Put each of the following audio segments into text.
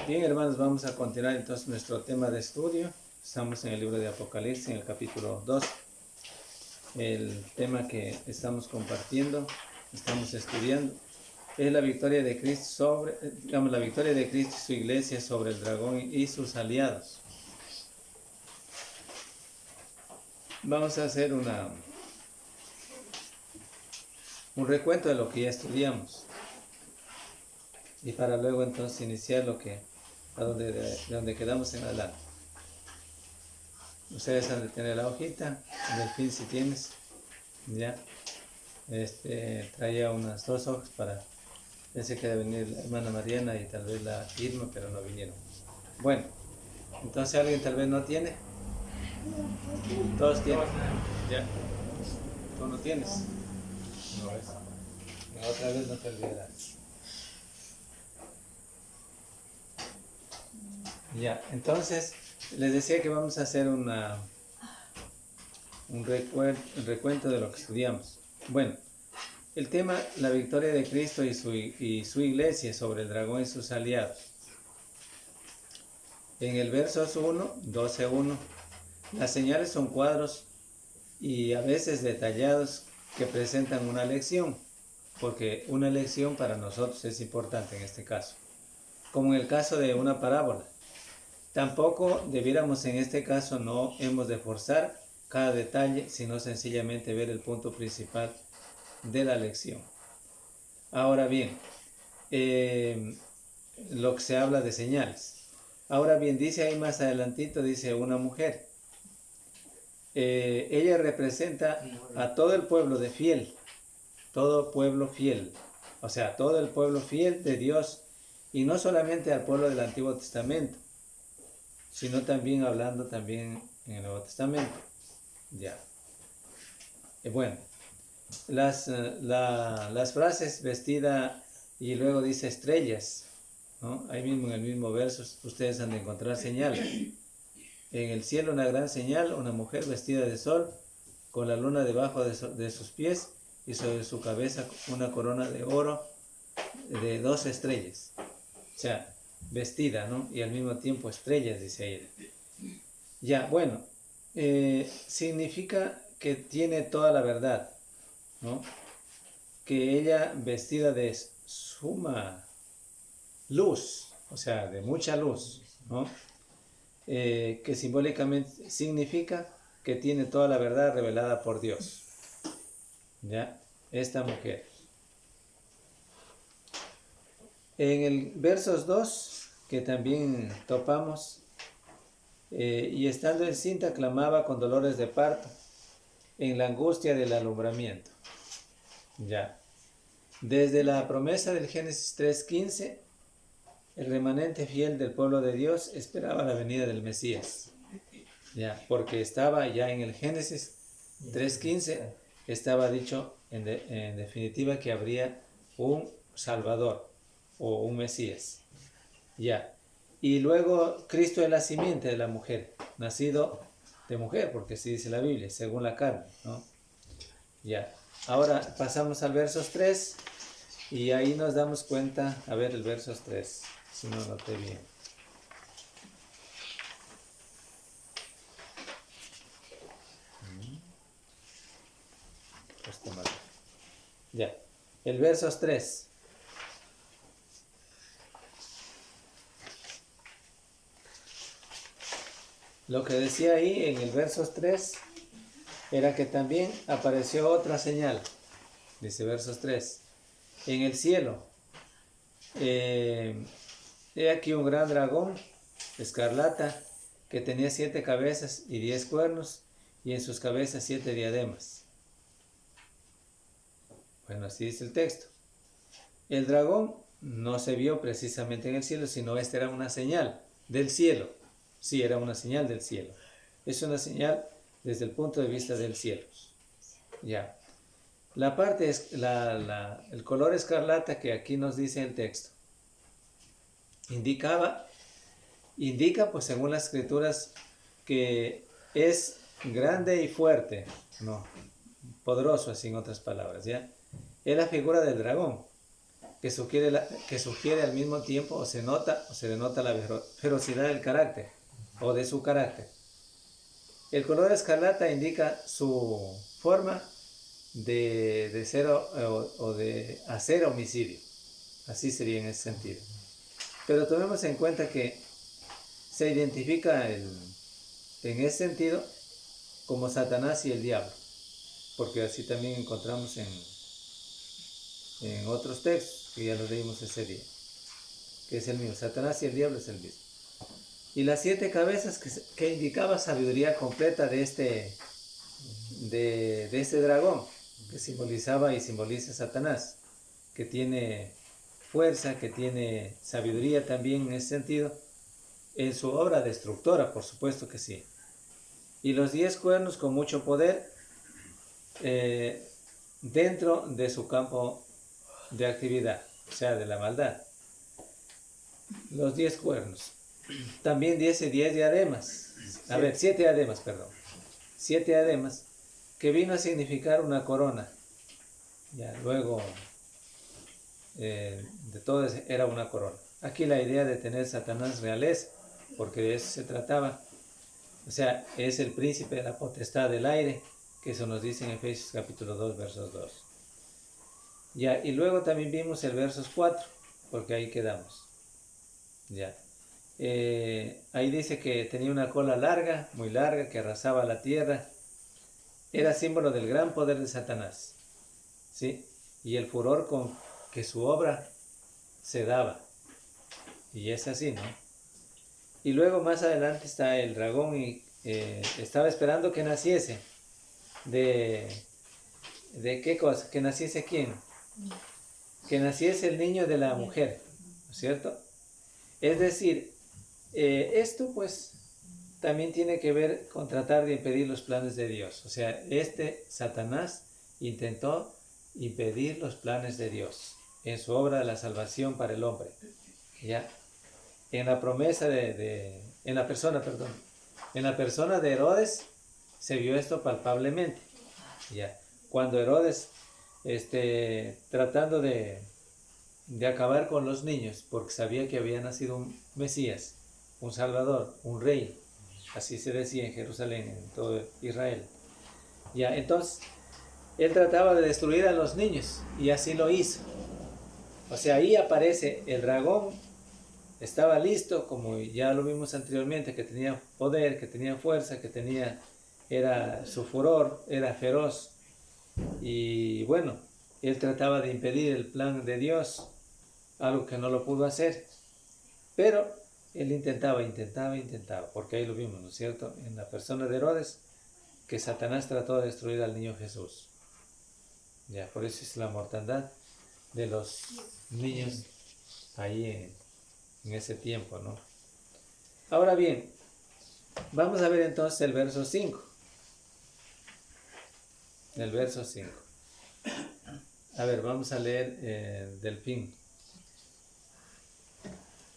Bien, hermanos, vamos a continuar entonces nuestro tema de estudio. Estamos en el libro de Apocalipsis, en el capítulo 2. El tema que estamos compartiendo, estamos estudiando, es la victoria de Cristo sobre, la victoria de Cristo y su iglesia sobre el dragón y sus aliados. Vamos a hacer un recuento de lo que ya estudiamos. Y para luego entonces iniciar de donde quedamos en adelante. Ustedes han de tener la hojita, en el fin si tienes, ya. Traía unas 2 hojas pensé que iba a venir la hermana Mariana y tal vez la Irma, pero no vinieron. Bueno, entonces alguien tal vez no tiene. Todos tienen. Ya. ¿Tú no tienes? No es. La otra vez no te olvidarás. Ya, entonces les decía que vamos a hacer un recuento de lo que estudiamos. Bueno, el tema, la victoria de Cristo y su iglesia sobre el dragón y sus aliados. En el versos 12:1, las señales son cuadros y a veces detallados que presentan una lección, porque una lección para nosotros es importante en este caso, como en el caso de una parábola. Tampoco debiéramos en este caso no hemos de forzar cada detalle, sino sencillamente ver el punto principal de la lección. Ahora bien, lo que se habla de señales. Ahora bien, dice ahí más adelantito, dice una mujer. Ella representa a todo el pueblo de fiel, todo pueblo fiel, o sea, todo el pueblo fiel de Dios, y no solamente al pueblo del Antiguo Testamento, sino también hablando también en el Nuevo Testamento. Ya. Bueno, las frases vestida y luego dice estrellas, ¿no? Ahí mismo en el mismo verso ustedes han de encontrar señales. En el cielo una gran señal, una mujer vestida de sol, con la luna debajo de sus pies y sobre su cabeza una corona de oro de 12 estrellas. O sea, vestida, ¿no? Y al mismo tiempo estrellas, dice ella. Ya, bueno, significa que tiene toda la verdad, ¿no? Que ella vestida de suma luz, o sea, de mucha luz, ¿no? Que simbólicamente significa que tiene toda la verdad revelada por Dios. ¿Ya? Esta mujer. En el versos 2, que también topamos, y estando encinta clamaba con dolores de parto, en la angustia del alumbramiento. Ya. Desde la promesa del Génesis 3:15, el remanente fiel del pueblo de Dios esperaba la venida del Mesías. Ya, porque estaba ya en el Génesis 3:15, estaba dicho en definitiva que habría un Salvador o un Mesías. Ya. Y luego Cristo es la simiente de la mujer, nacido de mujer, porque así dice la Biblia, según la carne, ¿no? Ya. Ahora pasamos al versos 3 y ahí nos damos cuenta, a ver el versos 3, si no noté bien. Ya, el versos 3. Lo que decía ahí en el versos 3 era que también apareció otra señal, dice versos 3. En el cielo, he aquí un gran dragón, escarlata, que tenía 7 cabezas y 10 cuernos, y en sus cabezas 7 diademas. Bueno, así dice el texto. El dragón no se vio precisamente en el cielo, sino esta era una señal del cielo. Sí, era una señal del cielo. Es una señal desde el punto de vista del cielo. Ya. La parte es el color escarlata que aquí nos dice el texto. Indica pues según las escrituras que es grande y fuerte, no, poderoso así en otras palabras, ¿ya? Es la figura del dragón, que sugiere al mismo tiempo o se denota la ferocidad del carácter o de su carácter. El color escarlata indica su forma de ser o de hacer homicidio. Así sería en ese sentido. Pero tomemos en cuenta que se identifica en ese sentido como Satanás y el diablo, porque así también encontramos en otros textos que ya los leímos ese día, que es el mismo. Satanás y el diablo es el mismo. Y las 7 cabezas que indicaba sabiduría completa de este dragón, que simbolizaba y simboliza a Satanás, que tiene fuerza, que tiene sabiduría también en ese sentido, en su obra destructora, por supuesto que sí. Y los 10 cuernos con mucho poder dentro de su campo de actividad, o sea, de la maldad. Los 10 cuernos. También dice 10 diademas. A ver, 7 diademas, perdón. 7 diademas, que vino a significar una corona. Ya, luego, de todo era una corona. Aquí la idea de tener Satanás realeza, porque de eso se trataba. O sea, es el príncipe de la potestad del aire, que eso nos dice en Efesios capítulo 2, versos 2. Ya, y luego también vimos el versos 4, porque ahí quedamos. Ya. Ahí dice que tenía una cola larga, muy larga, que arrasaba la tierra. Era símbolo del gran poder de Satanás, ¿sí? Y el furor con que su obra se daba. Y es así, ¿no? Y luego más adelante está el dragón y estaba esperando que naciese. ¿De qué cosa? ¿Que naciese quién? Que naciese el niño de la mujer, ¿no es cierto? Es decir, esto pues también tiene que ver con tratar de impedir los planes de Dios. O sea, Satanás intentó impedir los planes de Dios en su obra de la salvación para el hombre. ¿Ya? En la promesa en la persona de Herodes se vio esto palpablemente. ¿Ya? Cuando Herodes, tratando de acabar con los niños, porque sabía que había nacido un Mesías, un Salvador, un Rey, así se decía en Jerusalén, en todo Israel. Ya, entonces, él trataba de destruir a los niños, y así lo hizo. O sea, ahí aparece el dragón, estaba listo, como ya lo vimos anteriormente, que tenía poder, que tenía fuerza, era su furor, era feroz. Y bueno, él trataba de impedir el plan de Dios, algo que no lo pudo hacer. Pero él intentaba, porque ahí lo vimos, ¿no es cierto? En la persona de Herodes, que Satanás trató de destruir al niño Jesús. Ya, por eso es la mortandad de los niños ahí en ese tiempo, ¿no? Ahora bien, vamos a ver entonces el verso 5. El verso 5. A ver, vamos a leer del fin.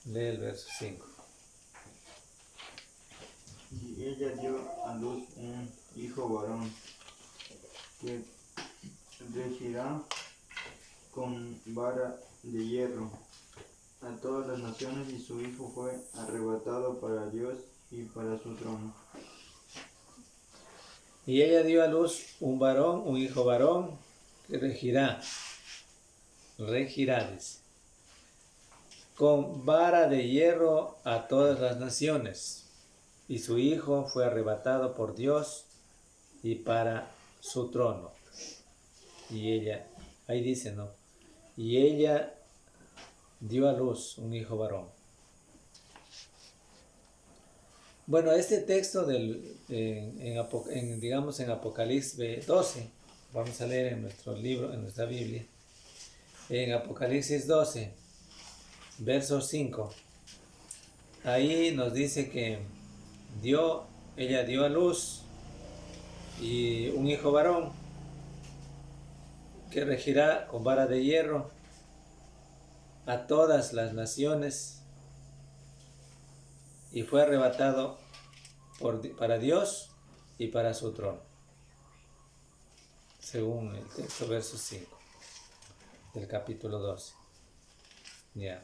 Lee el verso 5. Y ella dio a luz un hijo varón, que regirá con vara de hierro a todas las naciones, y su hijo fue arrebatado para Dios y para su trono. Y ella dio a luz un hijo varón, que regirá, dice, con vara de hierro a todas las naciones, y su hijo fue arrebatado por Dios y para su trono. Y ella, ahí dice, ¿no? Y ella dio a luz un hijo varón. Bueno, este texto digamos en Apocalipsis 12, vamos a leer en nuestro libro, en nuestra Biblia, en Apocalipsis 12, verso 5, ahí nos dice que ella dio a luz y un hijo varón, que regirá con vara de hierro a todas las naciones, y fue arrebatado para Dios y para su trono, según el texto verso 5 del capítulo 12. Ya.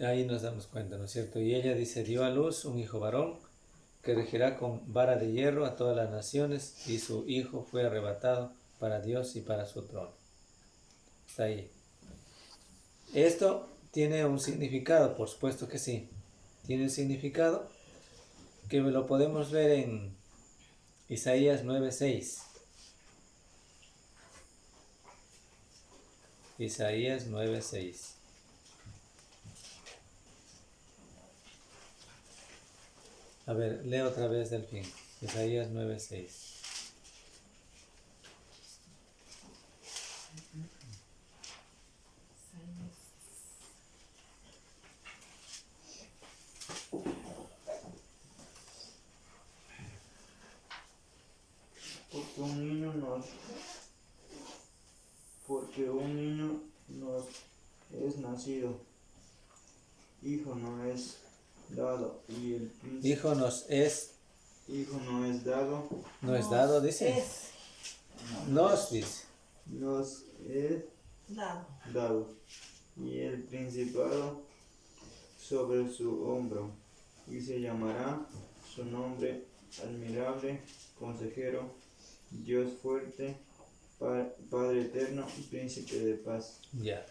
Ahí nos damos cuenta, ¿no es cierto? Y ella dice, dio a luz un hijo varón que regirá con vara de hierro a todas las naciones, y su hijo fue arrebatado para Dios y para su trono. Está ahí. Esto tiene un significado, por supuesto que sí. Tiene un significado que lo podemos ver en Isaías 9:6. Isaías 9:6. A ver, lee otra vez del fin. Isaías 9:6. Porque un niño nos es nacido, hijo no es dado, y el príncipe, Hijo nos es, hijo no es dado, no es dado, dice. Es Nos dice. nos es dado. dado, y el principado sobre su hombro, y se llamará su nombre admirable, consejero, Dios fuerte, Padre eterno, príncipe de paz. Ya.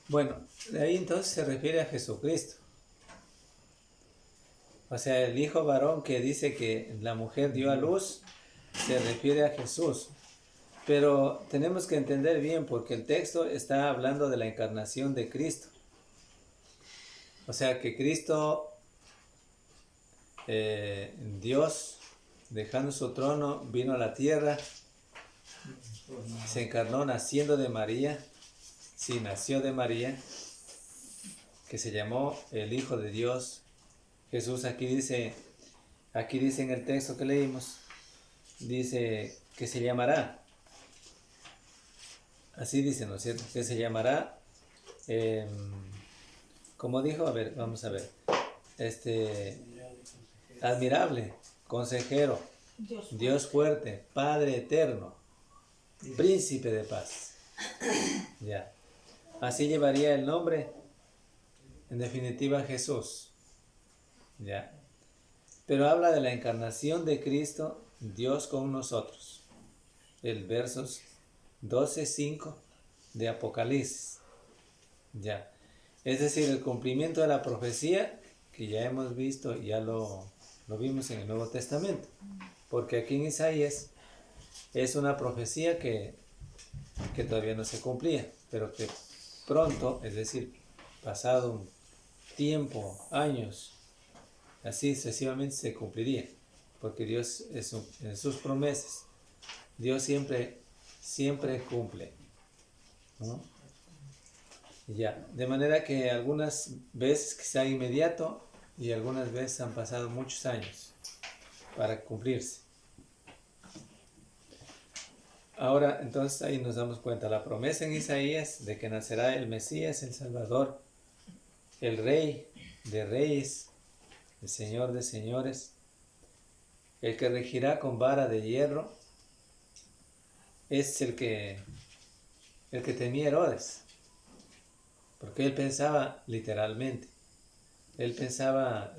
Bueno, de ahí entonces se refiere a Jesucristo. O sea, el hijo varón que dice que la mujer dio a luz, se refiere a Jesús. Pero tenemos que entender bien porque el texto está hablando de la encarnación de Cristo. O sea que Cristo, Dios, dejando su trono, vino a la tierra, se encarnó naciendo de María, sí, nació de María, que se llamó el Hijo de Dios. Jesús aquí dice en el texto que leímos, dice que se llamará, así dice, ¿no es cierto? Que se llamará, como dijo, a ver, vamos a ver, admirable, consejero, Dios fuerte, Padre eterno, príncipe de paz. Ya. Así llevaría el nombre, en definitiva, Jesús. Ya. Pero habla de la encarnación de Cristo, Dios con nosotros. El versos 12:5 de Apocalipsis. Ya. Es decir, el cumplimiento de la profecía que ya hemos visto, ya lo vimos en el Nuevo Testamento. Porque aquí en Isaías es una profecía que todavía no se cumplía, pero que pronto, es decir, pasado un tiempo, años, así sucesivamente se cumpliría, porque Dios en sus promesas, Dios siempre cumple, ¿no? Ya, de manera que algunas veces quizá inmediato y algunas veces han pasado muchos años para cumplirse. Ahora, entonces ahí nos damos cuenta, la promesa en Isaías de que nacerá el Mesías, el Salvador, el Rey de Reyes, el Señor de Señores, el que regirá con vara de hierro, es el que temía Herodes, porque él pensaba literalmente, él pensaba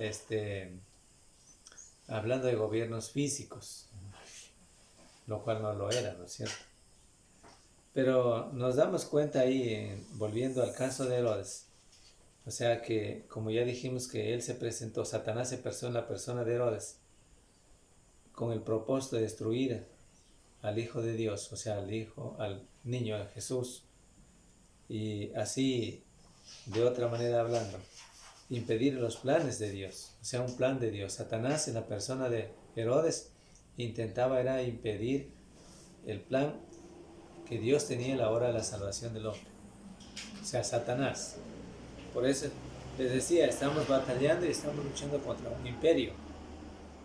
hablando de gobiernos físicos, lo cual no lo era, ¿no es cierto? Pero nos damos cuenta ahí, volviendo al caso de Herodes, o sea que, como ya dijimos que él se presentó, Satanás se presentó en la persona de Herodes, con el propósito de destruir al Hijo de Dios, o sea, al niño de Jesús, y así, de otra manera hablando, impedir los planes de Dios, o sea, un plan de Dios. Satanás en la persona de Herodes intentaba era impedir el plan que Dios tenía a la hora de la salvación del hombre, o sea, Satanás. Por eso les decía, estamos batallando y estamos luchando contra un imperio,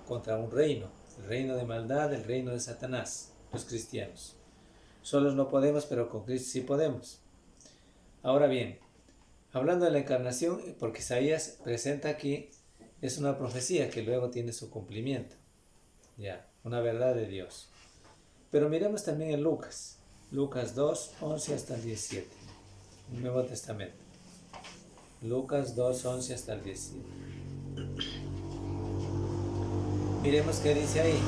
contra un reino, el reino de maldad, el reino de Satanás, los cristianos. Solos no podemos, pero con Cristo sí podemos. Ahora bien, hablando de la encarnación, porque Isaías presenta aquí, es una profecía que luego tiene su cumplimiento, ya, una verdad de Dios. Pero miremos también en Lucas 2, 11 hasta el 17. Nuevo Testamento. Lucas 2, 11 hasta el 17. Miremos qué dice ahí.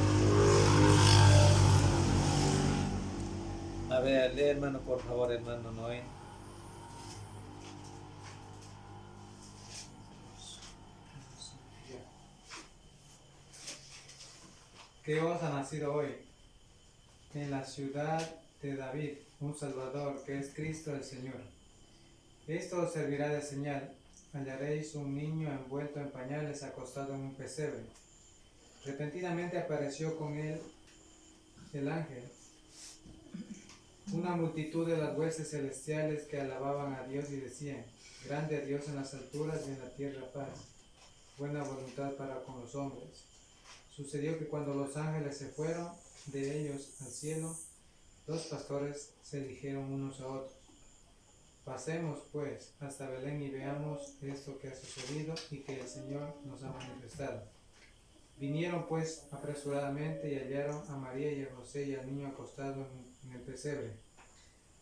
A ver, lee, hermano, por favor, hermano Noé. Que os ha nacido hoy en la ciudad de David un Salvador, que es Cristo el Señor. Esto os servirá de señal: hallaréis un niño envuelto en pañales, acostado en un pesebre. Repentinamente apareció con él el ángel, una multitud de las huestes celestiales que alababan a Dios y decían: grande Dios en las alturas y en la tierra paz, buena voluntad para con los hombres. Sucedió que cuando los ángeles se fueron de ellos al cielo, los pastores se dijeron unos a otros: pasemos pues hasta Belén y veamos esto que ha sucedido y que el Señor nos ha manifestado. Vinieron pues apresuradamente y hallaron a María y a José y al niño acostado en el pesebre.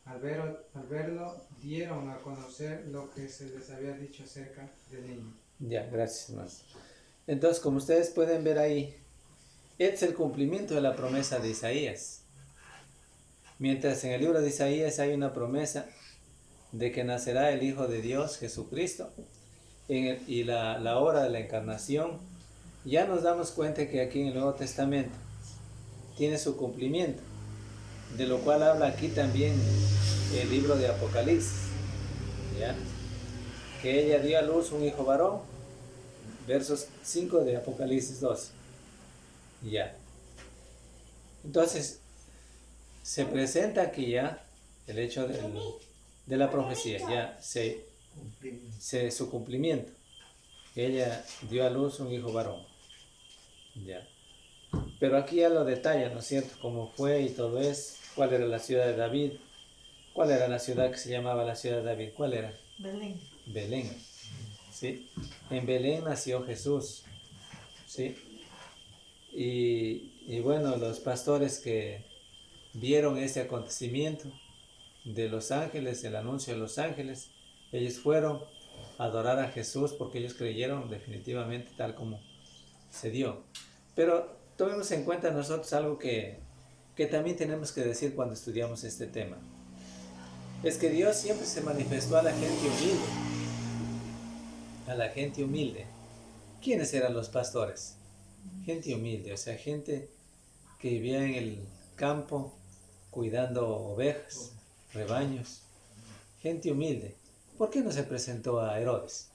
Al verlo, dieron a conocer lo que se les había dicho acerca del niño. Ya, gracias, hermano. Entonces, como ustedes pueden ver ahí, este es el cumplimiento de la promesa de Isaías. Mientras en el libro de Isaías hay una promesa de que nacerá el Hijo de Dios, Jesucristo, y la hora de la encarnación, ya nos damos cuenta que aquí en el Nuevo Testamento tiene su cumplimiento, de lo cual habla aquí también el libro de Apocalipsis, ¿ya? Que ella dio a luz un hijo varón, versos 5 de Apocalipsis 12, ya. Entonces, se presenta aquí ya el hecho de la profecía, ya su cumplimiento. Ella dio a luz un hijo varón, ya. Pero aquí ya lo detalla, ¿no es cierto? Cómo fue y todo eso, cuál era la ciudad de David, cuál era la ciudad que se llamaba la ciudad de David, cuál era. Belén. Belén, ¿sí? En Belén nació Jesús, ¿sí? Y bueno, los pastores que vieron ese acontecimiento de los ángeles, el anuncio de los ángeles, ellos fueron a adorar a Jesús porque ellos creyeron definitivamente tal como se dio. Pero tomemos en cuenta nosotros algo que también tenemos que decir cuando estudiamos este tema. Es que Dios siempre se manifestó a la gente humilde. A la gente humilde. ¿Quiénes eran los pastores? Gente humilde, o sea, gente que vivía en el campo cuidando ovejas, rebaños. Gente humilde. ¿Por qué no se presentó a Herodes?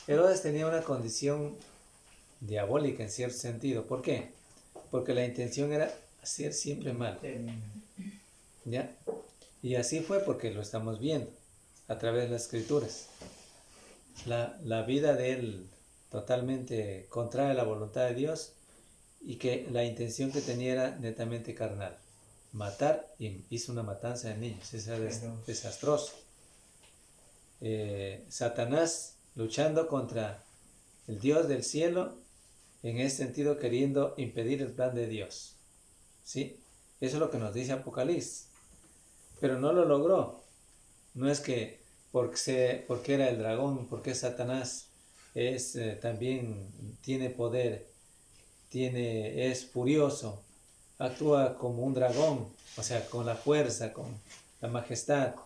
Herodes tenía una condición diabólica en cierto sentido. ¿Por qué? Porque la intención era hacer siempre mal. ¿Ya? Y así fue porque lo estamos viendo a través de las escrituras. La vida de él totalmente contraria a la voluntad de Dios, y que la intención que tenía era netamente carnal. Matar, y hizo una matanza de niños. Eso era desastroso. Satanás luchando contra el Dios del cielo, en ese sentido queriendo impedir el plan de Dios. ¿Sí? Eso es lo que nos dice Apocalipsis. Pero no lo logró. No es que porque era el dragón, porque Satanás también tiene poder, es furioso, actúa como un dragón, o sea, con la fuerza, con la majestad,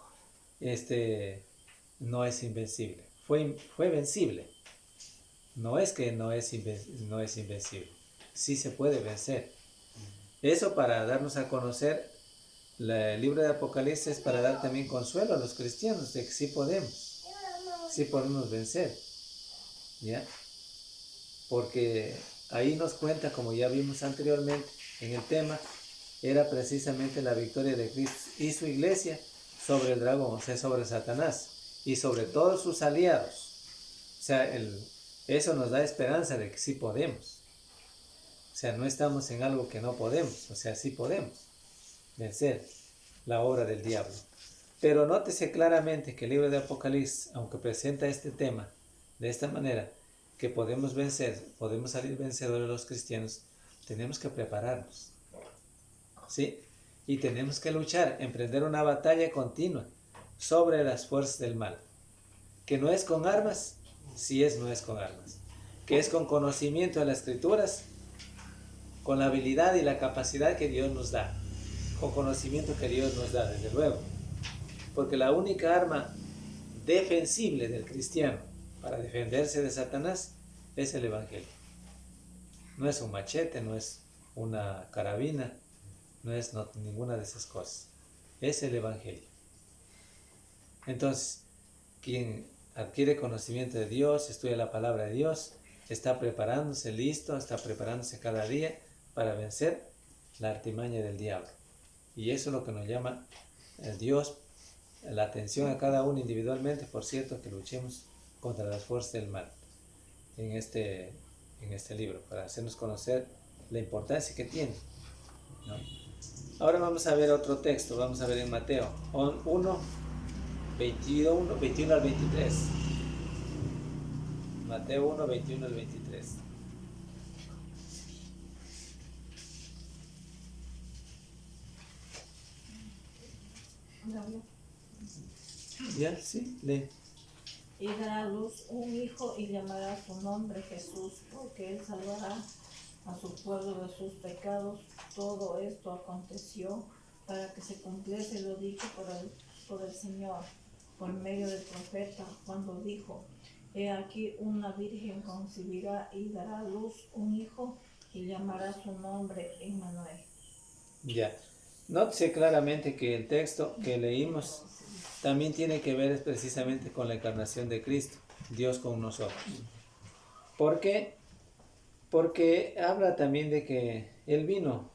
no es invencible. Fue vencible. No es que no es invencible. Sí se puede vencer. Eso para darnos a conocer el libro de Apocalipsis, para dar también consuelo a los cristianos de que sí podemos vencer, ¿ya? Porque ahí nos cuenta, como ya vimos anteriormente en el tema, era precisamente la victoria de Cristo y su iglesia sobre el dragón, o sea, sobre Satanás y sobre todos sus aliados. O sea, eso nos da esperanza de que sí podemos. O sea, no estamos en algo que no podemos, o sea, sí podemos vencer la obra del diablo. Pero nótese claramente que el libro de Apocalipsis, aunque presenta este tema de esta manera, que podemos vencer, podemos salir vencedores los cristianos, tenemos que prepararnos, ¿sí? Y tenemos que luchar, emprender una batalla continua sobre las fuerzas del mal. Que no es con armas, sí no es con armas. Que es con conocimiento de las escrituras, con la habilidad y la capacidad que Dios nos da. Con conocimiento que Dios nos da, desde luego. Porque la única arma defensible del cristiano para defenderse de Satanás es el Evangelio. No es un machete, no es una carabina, no es ninguna de esas cosas. Es el Evangelio. Entonces, quien adquiere conocimiento de Dios, estudia la palabra de Dios, está preparándose, listo, está preparándose cada día para vencer la artimaña del diablo. Y eso es lo que nos llama Dios, la atención a cada uno individualmente, por cierto, que luchemos contra las fuerzas del mal en este libro, para hacernos conocer la importancia que tiene, ¿no? Ahora vamos a ver otro texto, vamos a ver en Mateo 1, 21 al 23. Mateo 1, 21 al 23. ¿Ya? ¿Sí? Lee. Y dará a luz un hijo y llamará su nombre Jesús, porque él salvará a su pueblo de sus pecados. Todo esto aconteció para que se cumpliese lo dicho por el Señor, por medio del profeta, cuando dijo: He aquí una virgen concebirá y dará a luz un hijo y llamará su nombre Emmanuel. Ya. Nótese claramente que el texto que leímos también tiene que ver precisamente con la encarnación de Cristo, Dios con nosotros. ¿Por qué? Porque habla también de que Él vino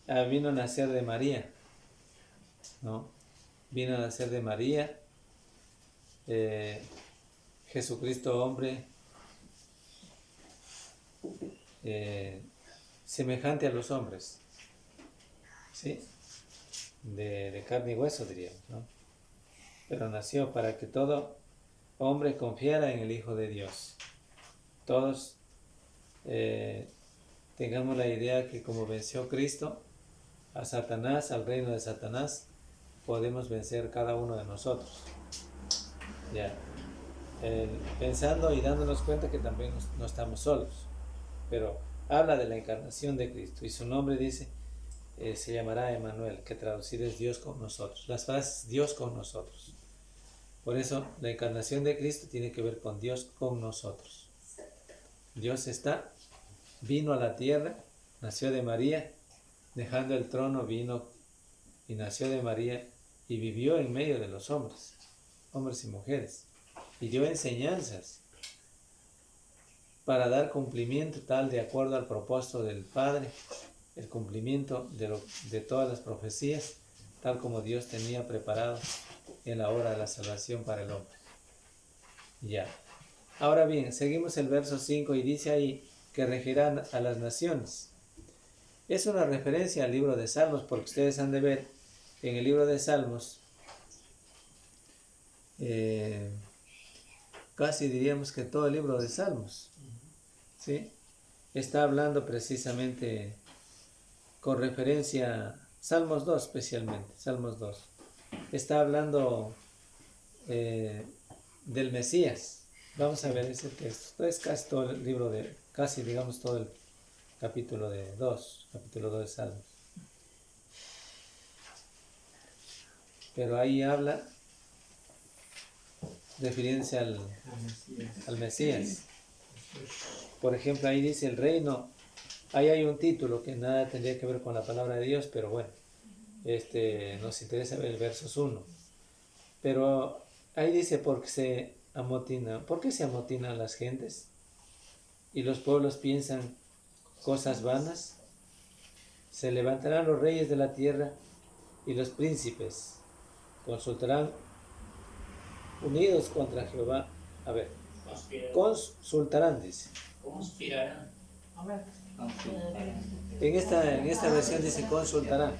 a nacer de María, ¿no? Vino a nacer de María, Jesucristo hombre, semejante a los hombres, ¿sí? De carne y hueso, diríamos, ¿no? Pero nació para que todo hombre confiara en el Hijo de Dios. Todos tengamos la idea que como venció Cristo a Satanás, al reino de Satanás, podemos vencer cada uno de nosotros. Ya. Pensando y dándonos cuenta que también no estamos solos. Pero habla de la encarnación de Cristo y su nombre dice, se llamará Emmanuel, que traducir es Dios con nosotros. Las frases Dios con nosotros. Por eso la encarnación de Cristo tiene que ver con Dios con nosotros. Dios vino a la tierra, nació de María, dejando el trono vino y nació de María y vivió en medio de los hombres y mujeres, y dio enseñanzas para dar cumplimiento tal de acuerdo al propósito del Padre, el cumplimiento de todas las profecías, tal como Dios tenía preparado en la hora de la salvación para el hombre. Ya. Ahora bien, seguimos el verso 5 y dice ahí que regirán a las naciones. Es una referencia al libro de Salmos, porque ustedes han de ver en el libro de Salmos, casi diríamos que todo el libro de Salmos, ¿sí? Está hablando precisamente con referencia, Salmos 2 especialmente, Salmos 2. Está hablando del Mesías. Vamos a ver ese texto. Es casi todo el libro casi digamos todo el capítulo 2 de Salmos. Pero ahí habla refiriéndose al Mesías. Por ejemplo, ahí dice el reino. Ahí hay un título que nada tendría que ver con la palabra de Dios, pero bueno, nos interesa ver el versos 1. Pero ahí dice, ¿por qué se amotinan las gentes? Y los pueblos piensan cosas vanas. Se levantarán los reyes de la tierra y los príncipes consultarán unidos contra Jehová. A ver, consultarán, dice. Conspirarán. A ver. En esta versión dice consultarán.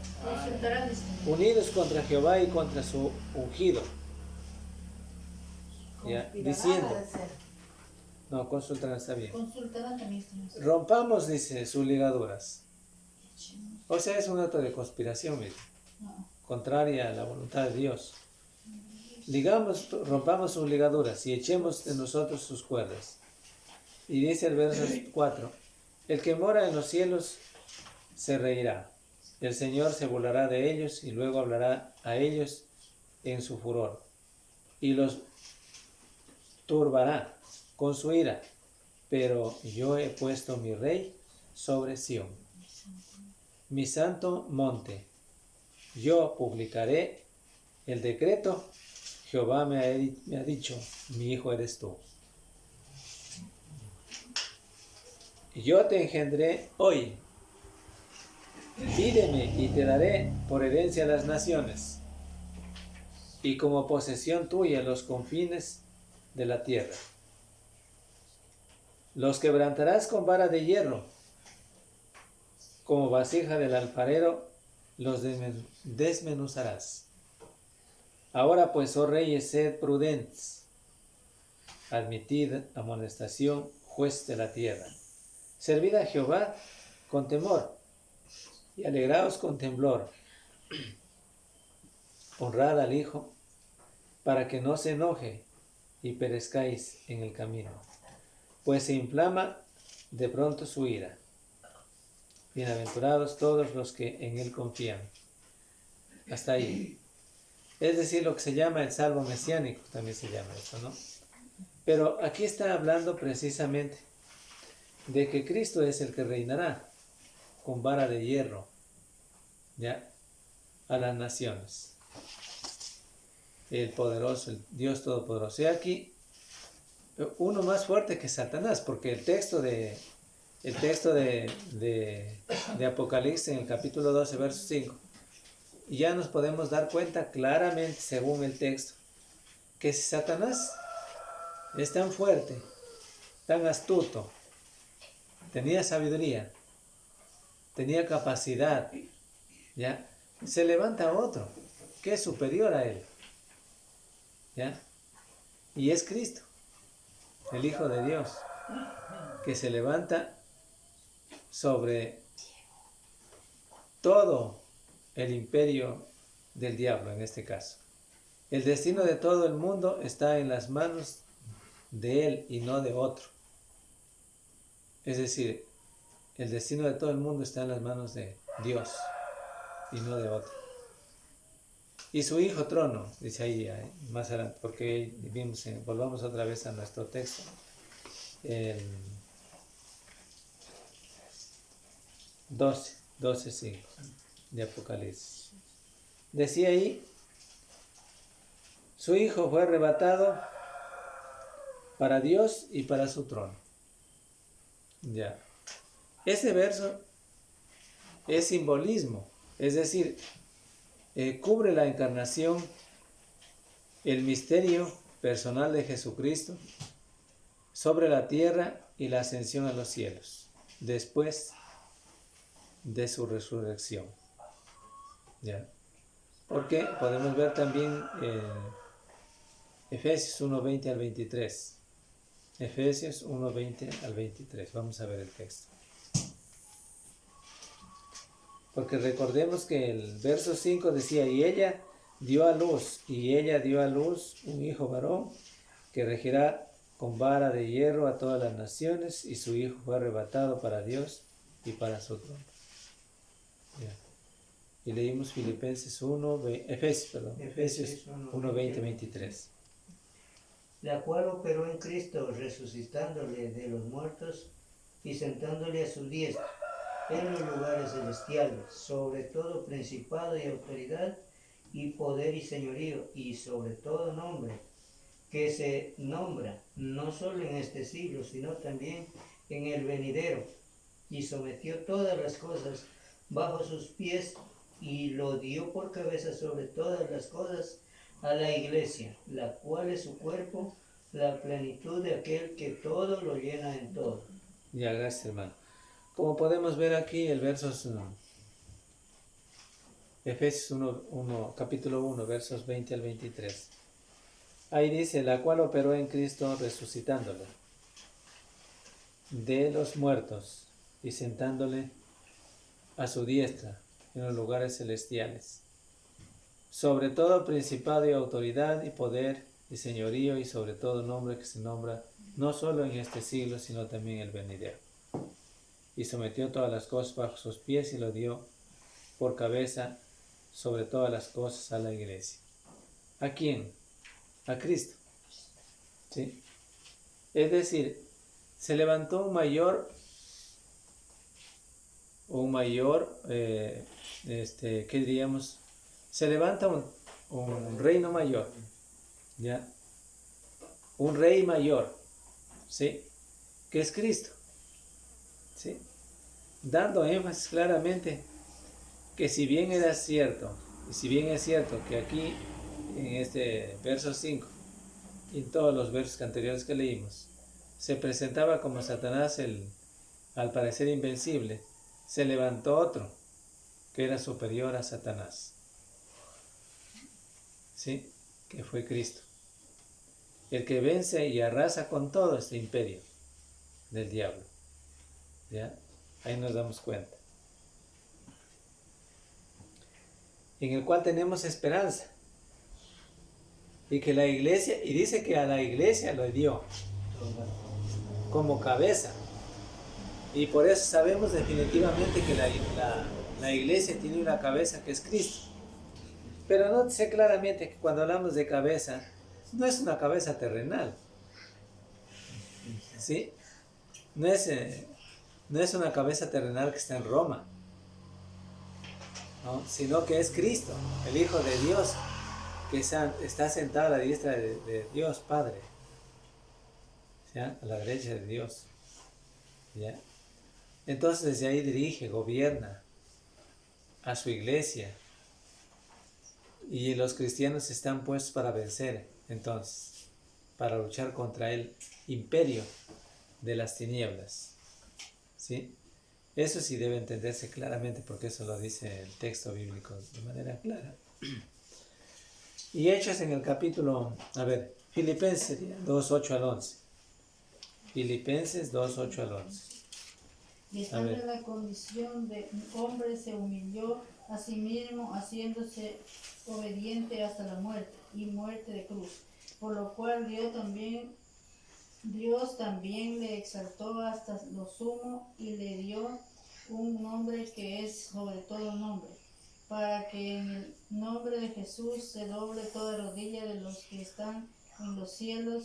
Unidos contra Jehová y contra su ungido. Ya, diciendo. No, consultarán está bien. Consultarán también. Rompamos, dice, sus ligaduras. O sea, es un acto de conspiración, mismo, contraria a la voluntad de Dios. rompamos sus ligaduras y echemos de nosotros sus cuerdas. Y dice el verso 4, el que mora en los cielos se reirá. El Señor se burlará de ellos y luego hablará a ellos en su furor y los turbará con su ira. Pero yo he puesto mi rey sobre Sión, mi santo monte. Yo publicaré el decreto. Jehová me ha dicho, mi hijo eres tú. Yo te engendré hoy. Pídeme y te daré por herencia las naciones, y como posesión tuya los confines de la tierra. Los quebrantarás con vara de hierro, como vasija del alfarero los desmenuzarás. Ahora pues, oh reyes, sed prudentes, admitid amonestación, juez de la tierra. Servid a Jehová con temor, y alegraos con temblor. Honrad al Hijo, para que no se enoje y perezcáis en el camino, pues se inflama de pronto su ira. Bienaventurados todos los que en él confían. Hasta ahí. Es decir, lo que se llama el salmo mesiánico, también se llama eso, ¿no? Pero aquí está hablando precisamente de que Cristo es el que reinará con vara de hierro, ¿ya?, a las naciones. El poderoso, el Dios todopoderoso. Y aquí uno más fuerte que Satanás, porque el texto de Apocalipsis en el capítulo 12, verso 5, ya nos podemos dar cuenta claramente, según el texto, que si Satanás es tan fuerte, tan astuto, tenía sabiduría, tenía capacidad, ¿ya?, se levanta otro que es superior a él, ¿ya?, y es Cristo, el Hijo de Dios, que se levanta sobre todo el imperio del diablo en este caso. El destino de todo el mundo está en las manos de él y no de otro. Es decir, el destino de todo el mundo está en las manos de Dios y no de otro. Y su hijo trono, dice ahí más adelante, porque vimos, volvamos otra vez a nuestro texto. El 12:5 de Apocalipsis. Decía ahí, su hijo fue arrebatado para Dios y para su trono. Ya. Ese verso es simbolismo, es decir, cubre la encarnación, el misterio personal de Jesucristo sobre la tierra y la ascensión a los cielos, después de su resurrección. ¿Ya? Porque podemos ver también Efesios 1:20 al 23. Efesios 1:20 al 23. Vamos a ver el texto. Porque recordemos que el verso 5 decía, y ella dio a luz un hijo varón, que regirá con vara de hierro a todas las naciones, y su hijo fue arrebatado para Dios y para su trono. Ya. Y leímos Efesios 1:20, 23. La cual operó en Cristo, resucitándole de los muertos y sentándole a su diestra en los lugares celestiales, sobre todo principado y autoridad y poder y señorío, y sobre todo nombre, que se nombra no solo en este siglo, sino también en el venidero, y sometió todas las cosas bajo sus pies, y lo dio por cabeza sobre todas las cosas a la iglesia, la cual es su cuerpo, la plenitud de aquel que todo lo llena en todo. Ya, gracias, hermano. Como podemos ver aquí, el verso Efesios 1, capítulo 1, versos 20 al 23. Ahí dice, la cual operó en Cristo resucitándole de los muertos y sentándole a su diestra en los lugares celestiales, sobre todo principado y autoridad y poder y señorío y sobre todo nombre que se nombra no solo en este siglo, sino también en el venidero. Y sometió todas las cosas bajo sus pies y lo dio por cabeza sobre todas las cosas a la iglesia. ¿A quién? A Cristo. ¿Sí? Es decir, se levantó un mayor, ¿qué diríamos? Se levanta un reino mayor, ¿ya? Un rey mayor, ¿sí? Que es Cristo, ¿sí? Dando énfasis claramente que si bien era cierto, y si bien es cierto que aquí, en este verso 5, y en todos los versos anteriores que leímos, se presentaba como Satanás al parecer invencible, se levantó otro que era superior a Satanás, ¿sí? Que fue Cristo, el que vence y arrasa con todo este imperio del diablo, ¿ya? Ahí nos damos cuenta. En el cual tenemos esperanza. Y que la iglesia, y dice que a la iglesia lo dio como cabeza. Y por eso sabemos definitivamente que la iglesia tiene una cabeza que es Cristo. Pero nótese claramente que cuando hablamos de cabeza, no es una cabeza terrenal. ¿Sí? No es una cabeza terrenal que está en Roma, ¿no? Sino que es Cristo, el Hijo de Dios, que está sentado a la diestra de Dios Padre, ¿ya? A la derecha de Dios, ¿ya? Entonces desde ahí dirige, gobierna a su iglesia, y los cristianos están puestos para vencer, entonces, para luchar contra el imperio de las tinieblas, ¿sí? Eso sí debe entenderse claramente, porque eso lo dice el texto bíblico de manera clara. Y Hechos en el capítulo, Filipenses 2, 8 al 11. Filipenses 2, 8 al 11. Y estando en la condición de un hombre, se humilló a sí mismo, haciéndose obediente hasta la muerte, y muerte de cruz. Por lo cual Dios también le exaltó hasta lo sumo, y le dio un nombre que es sobre todo nombre, para que en el nombre de Jesús se doble toda rodilla de los que están en los cielos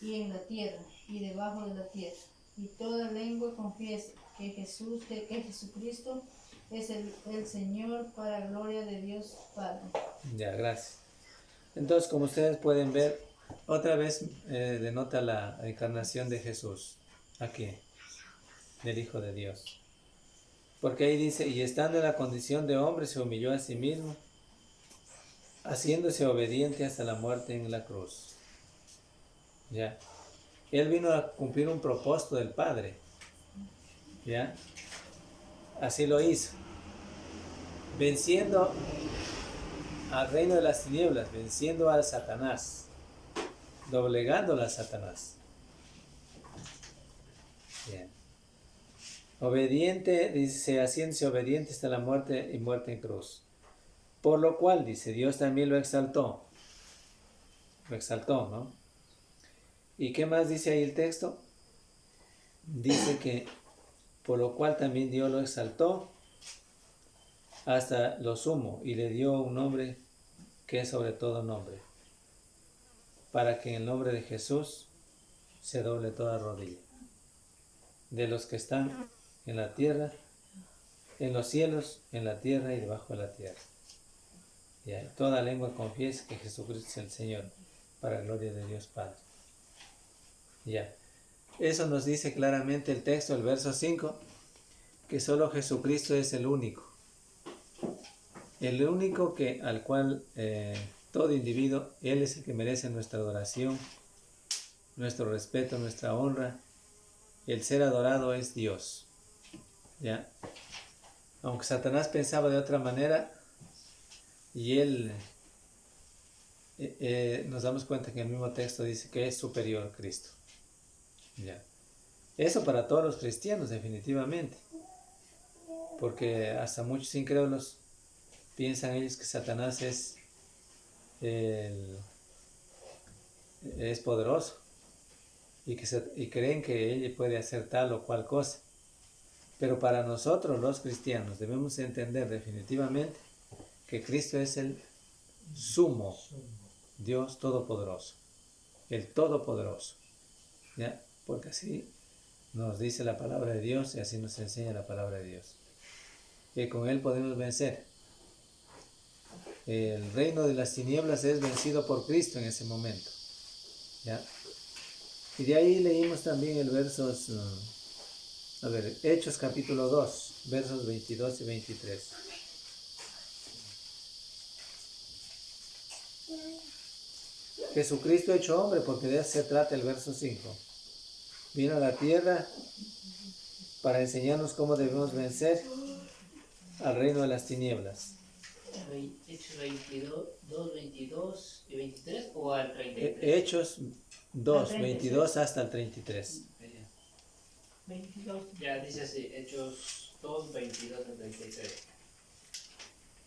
y en la tierra y debajo de la tierra, y toda lengua confiese que Jesucristo es el Señor, para gloria de Dios Padre. Ya, gracias. Entonces, como ustedes pueden ver, otra vez denota la encarnación de Jesús, aquí, del Hijo de Dios. Porque ahí dice, y estando en la condición de hombre, se humilló a sí mismo, haciéndose obediente hasta la muerte en la cruz. ¿Ya? Él vino a cumplir un propósito del Padre. ¿Ya? Así lo hizo. Venciendo al reino de las tinieblas, venciendo a Satanás, doblegándola a Satanás. Bien. Obediente, dice, haciéndose obediente hasta la muerte y muerte en cruz. Por lo cual, dice, Dios también lo exaltó. Lo exaltó, ¿no? ¿Y qué más dice ahí el texto? Dice que por lo cual también Dios lo exaltó hasta lo sumo y le dio un nombre que es sobre todo nombre, para que en el nombre de Jesús se doble toda rodilla, de los que están en la tierra, en los cielos, en la tierra y debajo de la tierra. Y toda lengua confiese que Jesucristo es el Señor, para gloria de Dios Padre. Ya. Eso nos dice claramente el texto, el verso 5, que solo Jesucristo es el único al cual todo individuo, Él es el que merece nuestra adoración, nuestro respeto, nuestra honra. El ser adorado es Dios. ¿Ya? Aunque Satanás pensaba de otra manera, y él nos damos cuenta que el mismo texto dice que es superior a Cristo. ¿Ya? Eso para todos los cristianos, definitivamente. Porque hasta muchos incrédulos piensan ellos que Satanás es es poderoso y creen que Él puede hacer tal o cual cosa. Pero para nosotros los cristianos debemos entender definitivamente que Cristo es el sumo Dios Todopoderoso, el Todopoderoso, ¿ya? Porque así nos dice la palabra de Dios y así nos enseña la palabra de Dios. Que con Él podemos vencer. El reino de las tinieblas es vencido por Cristo en ese momento, ¿ya? Y de ahí leímos también el versos, Hechos capítulo 2, versos 22 y 23. Jesucristo hecho hombre, porque de eso se trata el verso 5. Vino a la tierra para enseñarnos cómo debemos vencer al reino de las tinieblas. Hechos 22, 2, 22 y 23 o al 33. Hechos 2, 22 hasta el 33. 22. Ya dice así, Hechos 2, 22 al 33.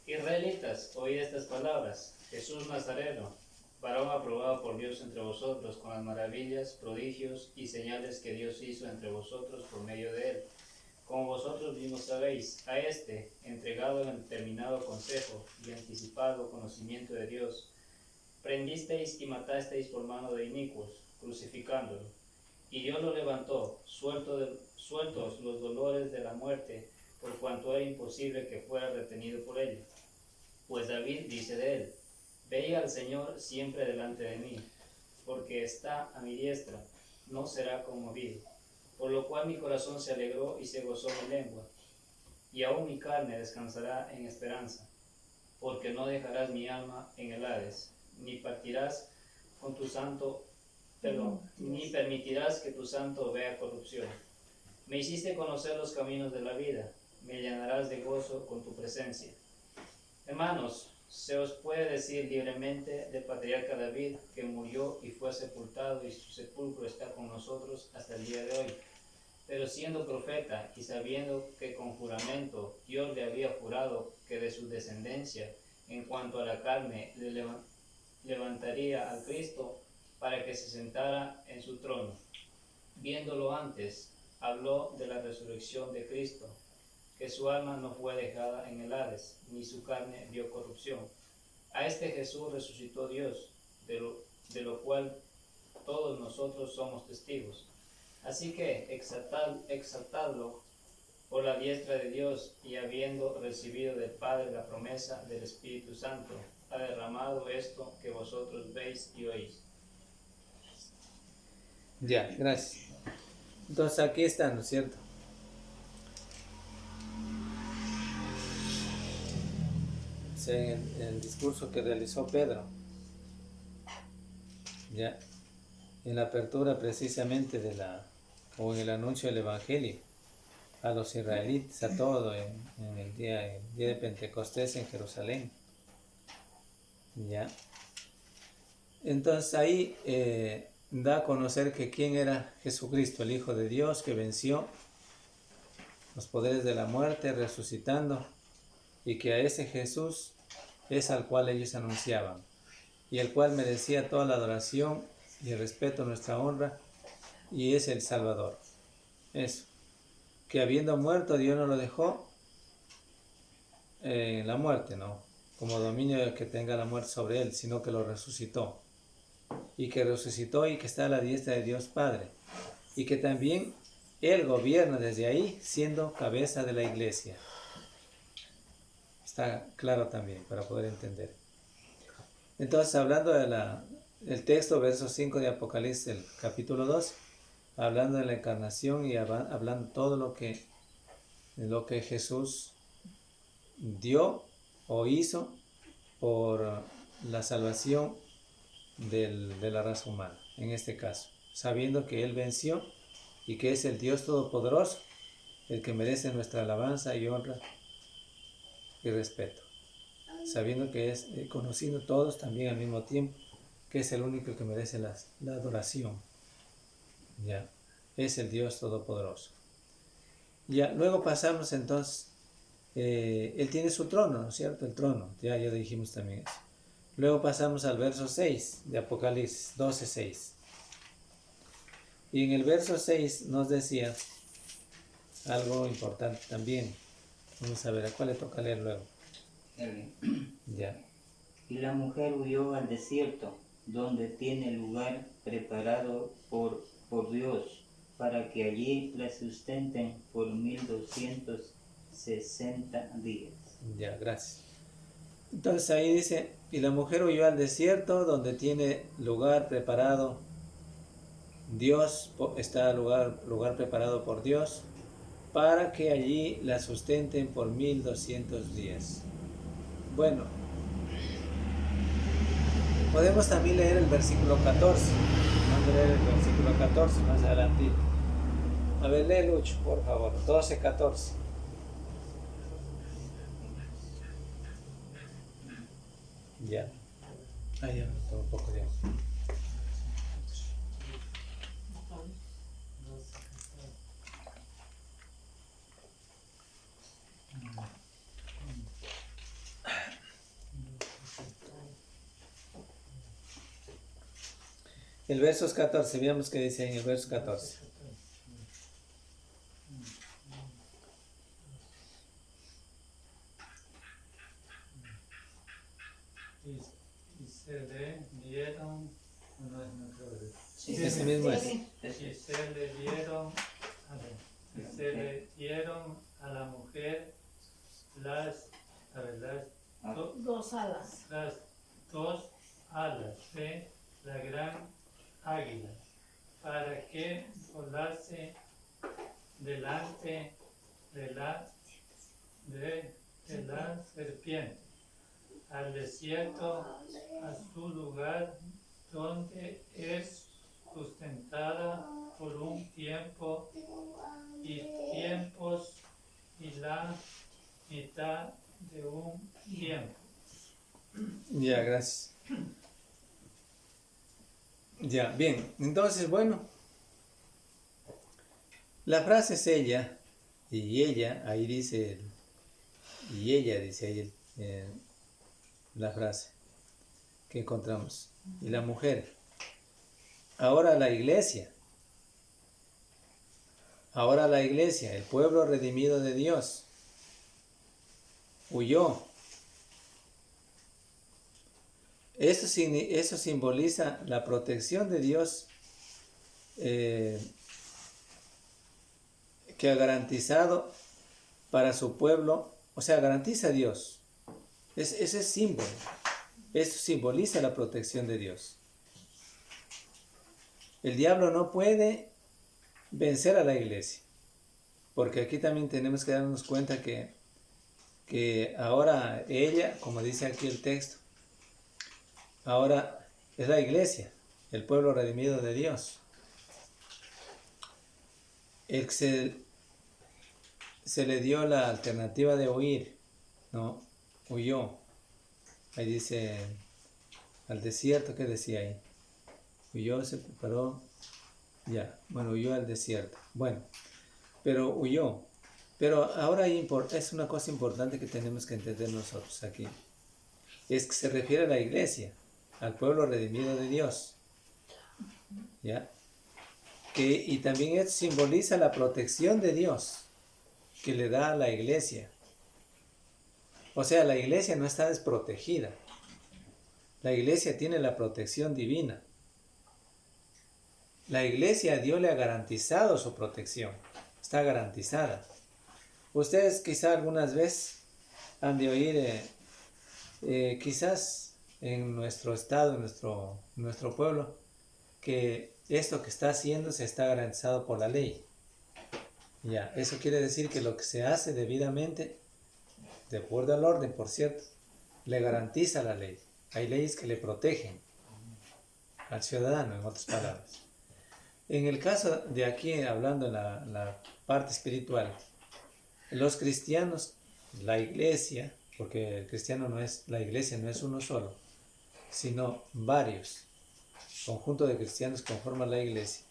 Israelitas, oíd estas palabras. Jesús Nazareno, varón aprobado por Dios entre vosotros con las maravillas, prodigios y señales que Dios hizo entre vosotros por medio de él. Como vosotros mismos sabéis, a este, entregado en el determinado consejo y anticipado conocimiento de Dios, prendisteis y matasteis por mano de inicuos, crucificándolo. Y Dios lo levantó, sueltos los dolores de la muerte, por cuanto era imposible que fuera retenido por ella. Pues David dice de él, veía al Señor siempre delante de mí, porque está a mi diestra, no será conmovido. Por lo cual mi corazón se alegró y se gozó mi lengua, y aún mi carne descansará en esperanza, porque no dejarás mi alma en el Hades, ni permitirás que tu santo vea corrupción. Me hiciste conocer los caminos de la vida, me llenarás de gozo con tu presencia. Hermanos, se os puede decir libremente del patriarca David, que murió y fue sepultado, y su sepulcro está con nosotros hasta el día de hoy. Pero siendo profeta y sabiendo que con juramento Dios le había jurado que de su descendencia, en cuanto a la carne, le levantaría al Cristo para que se sentara en su trono. Viéndolo antes, habló de la resurrección de Cristo, que su alma no fue dejada en el Hades, ni su carne vio corrupción. A este Jesús resucitó Dios, de lo cual todos nosotros somos testigos. Así que exaltadlo por la diestra de Dios, y habiendo recibido del Padre la promesa del Espíritu Santo, ha derramado esto que vosotros veis y oís. Ya, gracias. Entonces aquí está, ¿no es cierto? O sea, en el discurso que realizó Pedro, ya, en la apertura precisamente o en el anuncio del Evangelio a los israelitas, a todo en el día de Pentecostés en Jerusalén. Ya. Entonces ahí da a conocer que quién era Jesucristo, el Hijo de Dios, que venció los poderes de la muerte, resucitando, y que a ese Jesús es al cual ellos anunciaban, y el cual merecía toda la adoración y el respeto, nuestra honra, y es el Salvador. Eso, que habiendo muerto, Dios no lo dejó en la muerte, ¿no? Como dominio que tenga la muerte sobre él, sino que lo resucitó. Y que resucitó y que está a la diestra de Dios Padre. Y que también Él gobierna desde ahí, siendo cabeza de la iglesia. Está claro también, para poder entender. Entonces, hablando del texto, verso 5 de Apocalipsis, el capítulo 2, hablando de la encarnación y hablando todo lo que Jesús dio o hizo por la salvación de la raza humana, en este caso, sabiendo que Él venció y que es el Dios Todopoderoso, el que merece nuestra alabanza y honra y respeto, sabiendo que es conocido todos también al mismo tiempo, que es el único que merece la adoración. Ya, es el Dios Todopoderoso. Ya, luego pasamos entonces, Él tiene su trono, ¿no es cierto? El trono, ya dijimos también eso. Luego pasamos al verso 6 de Apocalipsis 12:6. Y en el verso 6 nos decía algo importante también. Vamos a ver, ¿a cuál le toca leer luego? Ya. Y la mujer huyó al desierto, donde tiene lugar preparado por Dios, para que allí la sustenten por 1260 días. Ya, gracias. Entonces ahí dice, y la mujer huyó al desierto donde tiene lugar preparado Dios, está lugar preparado por Dios, para que allí la sustenten por 1200 días. Bueno, podemos también leer el versículo 14. Vamos a leer el versículo 14 más adelante. A ver, lee Lucho, por favor, 12:14. Ya. Ahí ya, toma un poco de agua. El verso es 14, veamos qué dice en el verso 14. Y se le dieron, no es nuestro verso. Ese mismo es. Y se le dieron, y se le dieron a la mujer las Dos alas. las dos alas de la gran águila, para que volase delante de la serpiente al desierto, a su lugar donde es sustentada por un tiempo y tiempos y la mitad de un tiempo. Ya, gracias. Ya, bien. Entonces, bueno. La frase es ella, y ella, ahí dice, y ella dice ahí la frase que encontramos. Y la mujer. Ahora la iglesia, el pueblo redimido de Dios, huyó. Eso simboliza la protección de Dios que ha garantizado para su pueblo, o sea, garantiza a Dios. Ese es símbolo. Eso simboliza la protección de Dios. El diablo no puede vencer a la iglesia, porque aquí también tenemos que darnos cuenta que ahora ella, como dice aquí el texto, ahora es la iglesia, el pueblo redimido de Dios. El que se le dio la alternativa de huir, ¿no? Huyó. Ahí dice, al desierto, ¿qué decía ahí? Huyó, se preparó, ya, bueno, huyó al desierto. Bueno, pero huyó. Pero ahora es una cosa importante que tenemos que entender nosotros aquí. Es que se refiere a la iglesia, al pueblo redimido de Dios. ¿Ya? Y también esto simboliza la protección de Dios que le da a la iglesia. O sea, la iglesia no está desprotegida. La iglesia tiene la protección divina. La iglesia, Dios le ha garantizado su protección. Está garantizada. Ustedes quizá algunas veces han de oír, quizás en nuestro estado, en nuestro pueblo, que esto que está haciendo se está garantizado por la ley. Ya, eso quiere decir que lo que se hace debidamente, de acuerdo al orden, por cierto, le garantiza la ley. Hay leyes que le protegen al ciudadano, en otras palabras. En el caso de aquí, hablando en la parte espiritual, los cristianos, la iglesia, porque el cristiano la iglesia no es uno solo, sino varios. Conjunto de cristianos conforman la iglesia.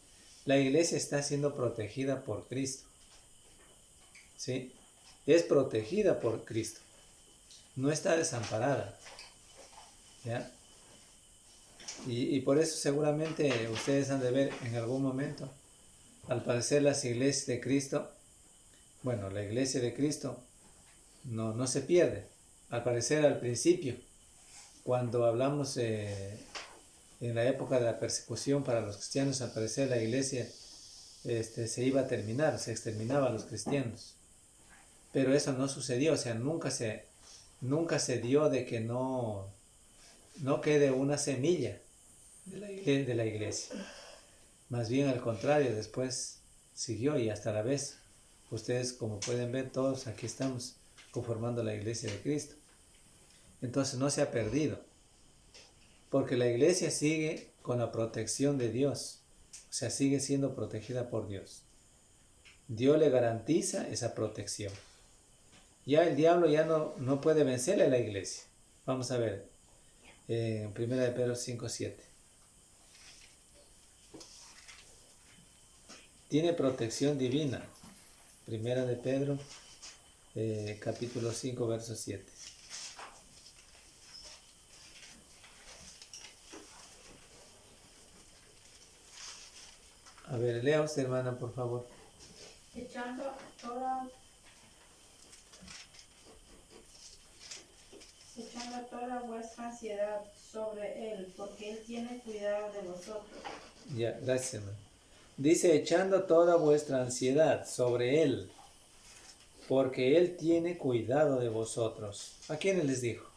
La iglesia está siendo protegida por Cristo. ¿Sí? Es protegida por Cristo. No está desamparada. ¿Ya? Y por eso seguramente ustedes han de ver en algún momento, al parecer las iglesias de Cristo, bueno, la iglesia de Cristo no se pierde. Al parecer al principio, cuando hablamos en la época de la persecución para los cristianos, al parecer la iglesia se iba a terminar, se exterminaba a los cristianos. Pero eso no sucedió, o sea, nunca se dio de que no quede una semilla de la iglesia. Más bien al contrario, después siguió y hasta la vez, ustedes como pueden ver, todos aquí estamos conformando la iglesia de Cristo. Entonces no se ha perdido, porque la iglesia sigue con la protección de Dios, o sea, sigue siendo protegida por Dios. Dios le garantiza esa protección. Ya el diablo ya no puede vencerle a la iglesia. Vamos a ver, en 1 de Pedro 5:7. Tiene protección divina. 1 de Pedro, capítulo 5, verso 7. A ver, lea usted, hermana, por favor. Echando toda vuestra ansiedad sobre Él, porque Él tiene cuidado de vosotros. Ya, gracias, hermano. Dice, echando toda vuestra ansiedad sobre Él, porque Él tiene cuidado de vosotros. ¿A quiénes les dijo?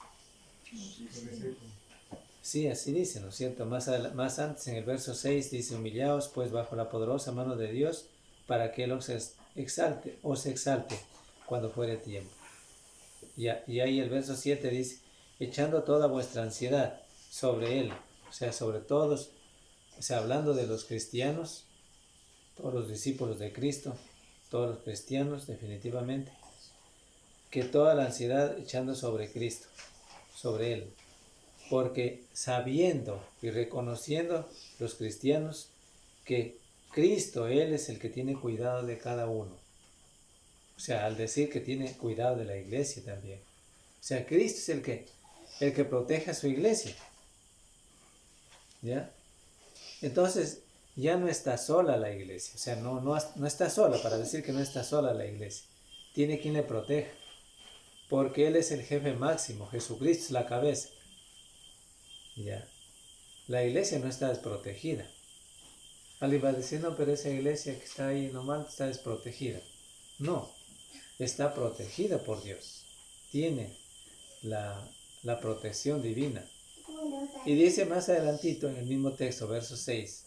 Sí, así dice, ¿no es cierto? Más antes, en el verso 6, dice, humillaos pues bajo la poderosa mano de Dios, para que Él os exalte cuando fuere tiempo. Y ahí el verso 7 dice, echando toda vuestra ansiedad sobre Él, o sea, sobre todos, o sea, hablando de los cristianos, todos los discípulos de Cristo, todos los cristianos definitivamente, que toda la ansiedad echando sobre Cristo, sobre Él, porque sabiendo y reconociendo los cristianos que Cristo, Él es el que tiene cuidado de cada uno. O sea, al decir que tiene cuidado de la iglesia también. O sea, Cristo es el que protege a su iglesia. ¿Ya? Entonces, ya no está sola la iglesia. O sea, no está sola, para decir que no está sola la iglesia. Tiene quien le proteja. Porque Él es el jefe máximo. Jesucristo es la cabeza. ¿Ya? La iglesia no está desprotegida. Alguien va a decir, no, pero esa iglesia que está ahí nomás está desprotegida. No, está protegida por Dios. Tiene la protección divina. Y dice más adelantito en el mismo texto, verso 6,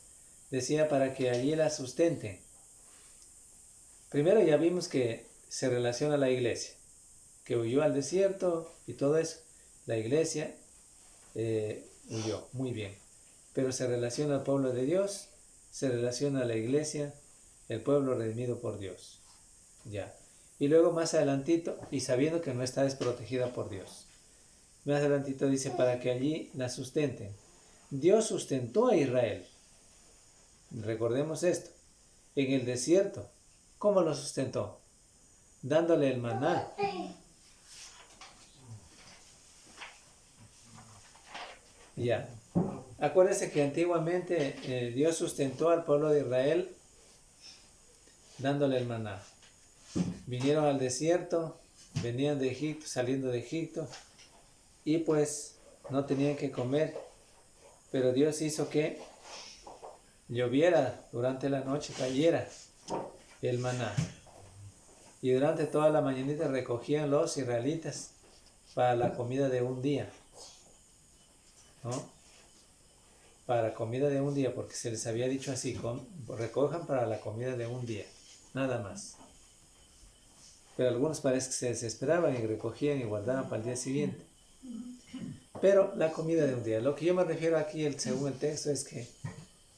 decía para que allí la sustenten. Primero ya vimos que se relaciona a la iglesia, que huyó al desierto y todo eso. La iglesia huyó, muy bien. Pero se relaciona al pueblo de Dios, se relaciona a la iglesia, el pueblo redimido por Dios. Ya. Y luego más adelantito, y sabiendo que no está desprotegida por Dios. Más adelantito dice, para que allí la sustenten. Dios sustentó a Israel. Recordemos esto. En el desierto, ¿cómo lo sustentó? Dándole el maná. Ya. Acuérdense que antiguamente Dios sustentó al pueblo de Israel dándole el maná. Vinieron al desierto, venían de Egipto, saliendo de Egipto, y pues no tenían que comer, pero Dios hizo que lloviera durante la noche, cayera el maná. Y durante toda la mañanita recogían los israelitas para la comida de un día, ¿no? Para comida de un día, porque se les había dicho así, recojan para la comida de un día, nada más. Pero algunos parece que se desesperaban y recogían y guardaban para el día siguiente. Pero la comida de un día. Lo que yo me refiero aquí, según el texto, es que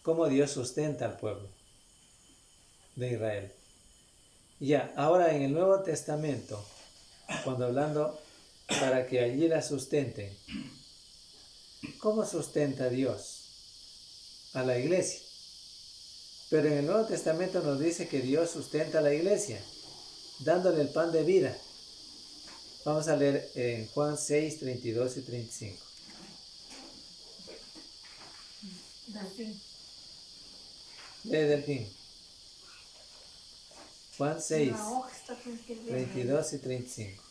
cómo Dios sustenta al pueblo de Israel. Ya, ahora en el Nuevo Testamento, cuando hablando para que allí la sustenten, ¿cómo sustenta Dios a la iglesia? Pero en el Nuevo Testamento nos dice que Dios sustenta a la iglesia, dándole el pan de vida. Vamos a leer en Juan 6, 32 y 35. Delfín. Lee Delfín. Juan 6, La hoja está con que 32 y 35.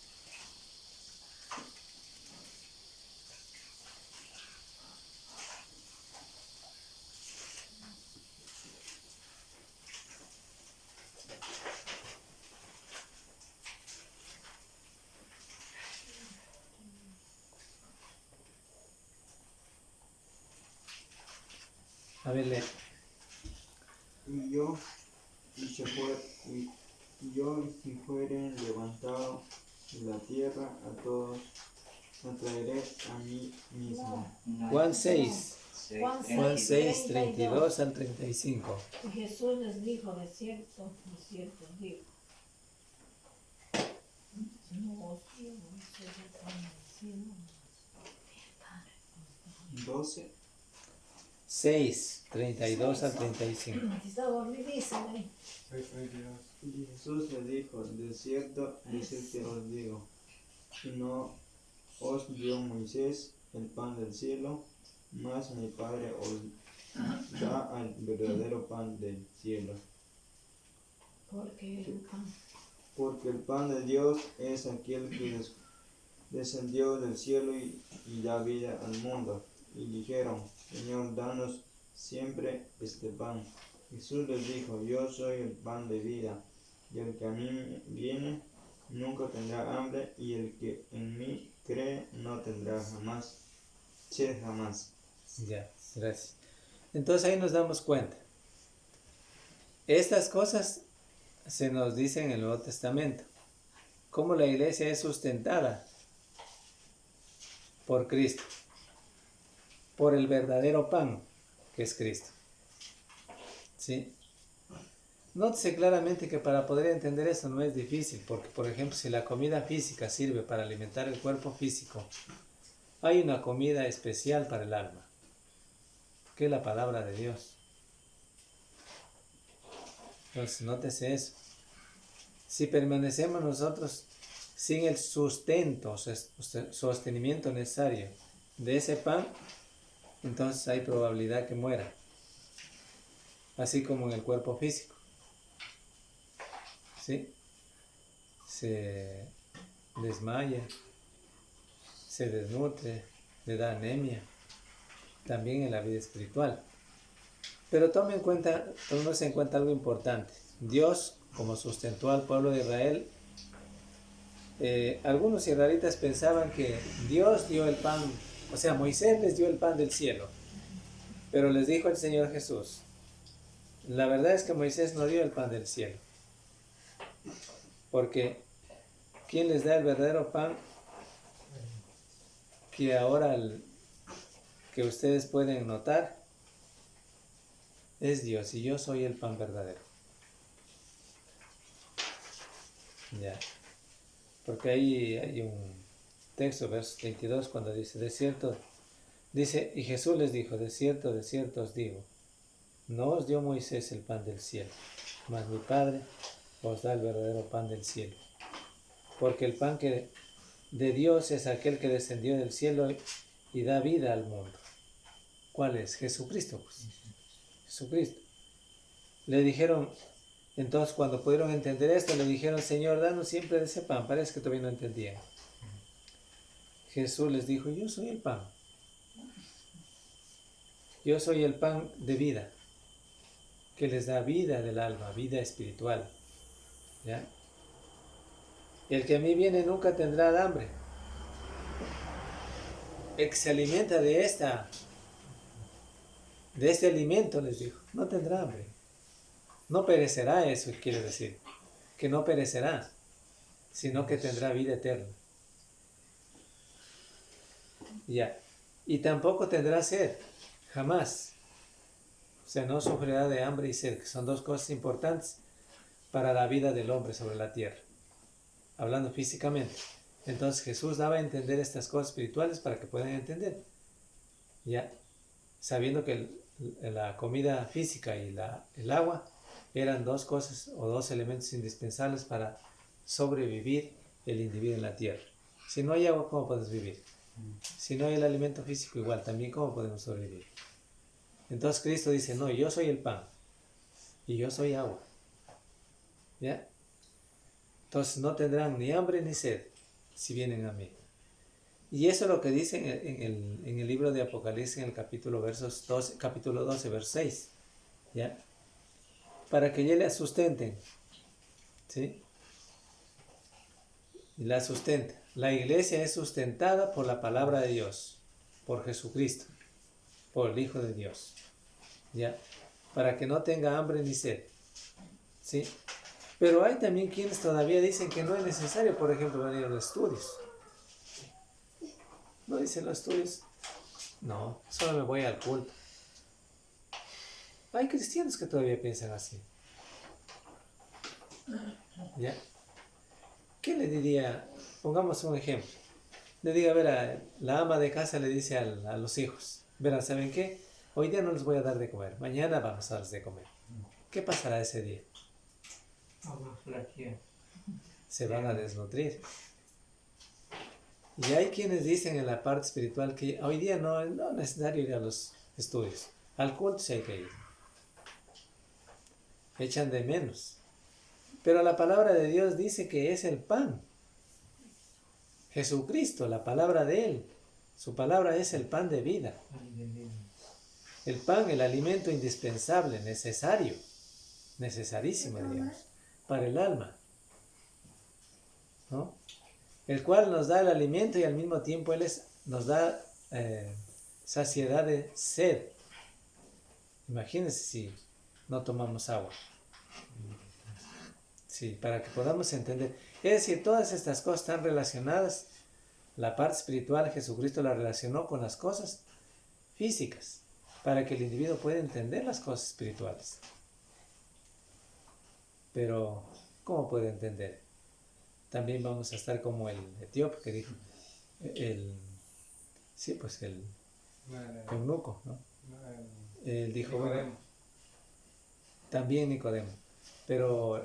A ver, lee. Y yo, y si fueren levantado de la tierra, a todos atraeré a mí mismo. Juan 6, Juan 6, 32 al 35. Y Jesús les dijo, de cierto os digo, no os digo, no soy el pan del cielo, mas 12. 6, 32 al 35. si está dormidísimo, 6:32. Y Jesús le dijo, de cierto os digo, si no os dio Moisés el pan del cielo, mas mi Padre os da el verdadero pan del cielo. porque el pan. Porque el pan de Dios es aquel que descendió del cielo y da vida al mundo. Y dijeron, Señor, danos siempre este pan. Jesús les dijo, yo soy el pan de vida, y el que a mí viene nunca tendrá hambre, y el que en mí cree no tendrá jamás sed jamás. Ya, gracias. Entonces ahí nos damos cuenta. Estas cosas se nos dicen en el Nuevo Testamento. Cómo la iglesia es sustentada por Cristo. Por el verdadero pan, que es Cristo. ¿Sí? Nótese claramente que para poder entender esto no es difícil, porque por ejemplo, si la comida física sirve para alimentar el cuerpo físico, hay una comida especial para el alma, que es la palabra de Dios. Entonces, nótese eso. Si permanecemos nosotros sin el sustento, sostenimiento necesario de ese pan, entonces hay probabilidad que muera, así como en el cuerpo físico. ¿Sí? Se desmaya, se desnutre, le da anemia, también en la vida espiritual. Pero tómese en cuenta algo importante. Dios, como sustentó al pueblo de Israel, algunos israelitas pensaban que Dios dio el pan, o sea, Moisés les dio el pan del cielo. Pero les dijo el Señor Jesús, la verdad es que Moisés no dio el pan del cielo. Porque ¿quién les da el verdadero pan? Que ahora que ustedes pueden notar es Dios, y yo soy el pan verdadero. Ya. Porque ahí hay un texto, verso 22, cuando dice, de cierto, dice, y Jesús les dijo, de cierto os digo, no os dio Moisés el pan del cielo, mas mi Padre os da el verdadero pan del cielo. Porque el pan de Dios es aquel que descendió del cielo y da vida al mundo. ¿Cuál es? Jesucristo, pues. Jesucristo. Le dijeron, entonces cuando pudieron entender esto, le dijeron, Señor, danos siempre de ese pan. Parece que todavía no entendían. Jesús les dijo, yo soy el pan. Yo soy el pan de vida, que les da vida del alma, vida espiritual. ¿Ya? El que a mí viene nunca tendrá hambre. El que se alimenta de este alimento, les dijo, no tendrá hambre. No perecerá, eso quiere decir. Que no perecerá, sino que tendrá vida eterna. Ya. Y tampoco tendrá sed, jamás. O sea, no sufrirá de hambre y sed, que son dos cosas importantes para la vida del hombre sobre la tierra, hablando físicamente. Entonces Jesús daba a entender estas cosas espirituales para que puedan entender, ya, sabiendo que la comida física y el agua eran dos cosas o dos elementos indispensables para sobrevivir el individuo en la tierra. Si no hay agua, ¿cómo puedes vivir? Si no hay el alimento físico, igual, también, ¿cómo podemos sobrevivir? Entonces Cristo dice, no, yo soy el pan y yo soy agua. ¿Ya? Entonces no tendrán ni hambre ni sed si vienen a mí. Y eso es lo que dice en el libro de Apocalipsis, en el capítulo 12, verso 6. ¿Ya? Para que ya la sustenten. ¿Sí? Y la sustenta. La iglesia es sustentada por la palabra de Dios, por Jesucristo, por el Hijo de Dios. ¿Ya? Para que no tenga hambre ni sed. ¿Sí? Pero hay también quienes todavía dicen que no es necesario, por ejemplo, venir a los estudios. ¿No dicen los estudios? No, solo me voy al culto. Hay cristianos que todavía piensan así. ¿Ya? ¿Qué le diría? Pongamos un ejemplo. Le diga, la ama de casa le dice a los hijos, verán, ¿saben qué? Hoy día no les voy a dar de comer, mañana vamos a darles de comer. ¿Qué pasará ese día? Se van a desnutrir. Y hay quienes dicen en la parte espiritual que hoy día no es necesario ir a los estudios. Al culto sí hay que ir. Echan de menos. Pero la palabra de Dios dice que es el pan. Jesucristo, la palabra de Él. Su palabra es el pan de vida. El pan, el alimento indispensable, necesario. Necesarísimo, digamos, para el alma. ¿No? El cual nos da el alimento y al mismo tiempo Él nos da saciedad de sed. Imagínense si no tomamos agua. Sí, para que podamos entender. Es decir, todas estas cosas están relacionadas. La parte espiritual Jesucristo la relacionó con las cosas físicas, para que el individuo pueda entender las cosas espirituales. Pero, ¿cómo puede entender? También vamos a estar como el etíope que dijo, el eunuco, ¿no? Él dijo, bueno, también Nicodemo. Pero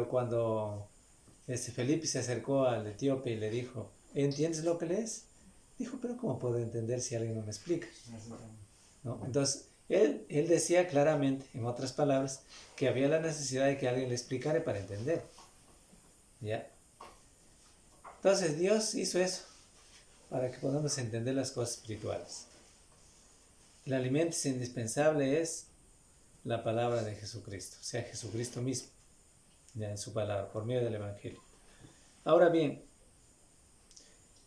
cuando Felipe se acercó al etíope y le dijo, ¿entiendes lo que lees? Dijo, pero ¿cómo puedo entender si alguien no me explica? ¿No? Entonces, él decía claramente, en otras palabras, que había la necesidad de que alguien le explicara para entender. ¿Ya? Entonces, Dios hizo eso para que podamos entender las cosas espirituales. El alimento indispensable es la palabra de Jesucristo, o sea, Jesucristo mismo, ya en su palabra, por medio del Evangelio. Ahora bien,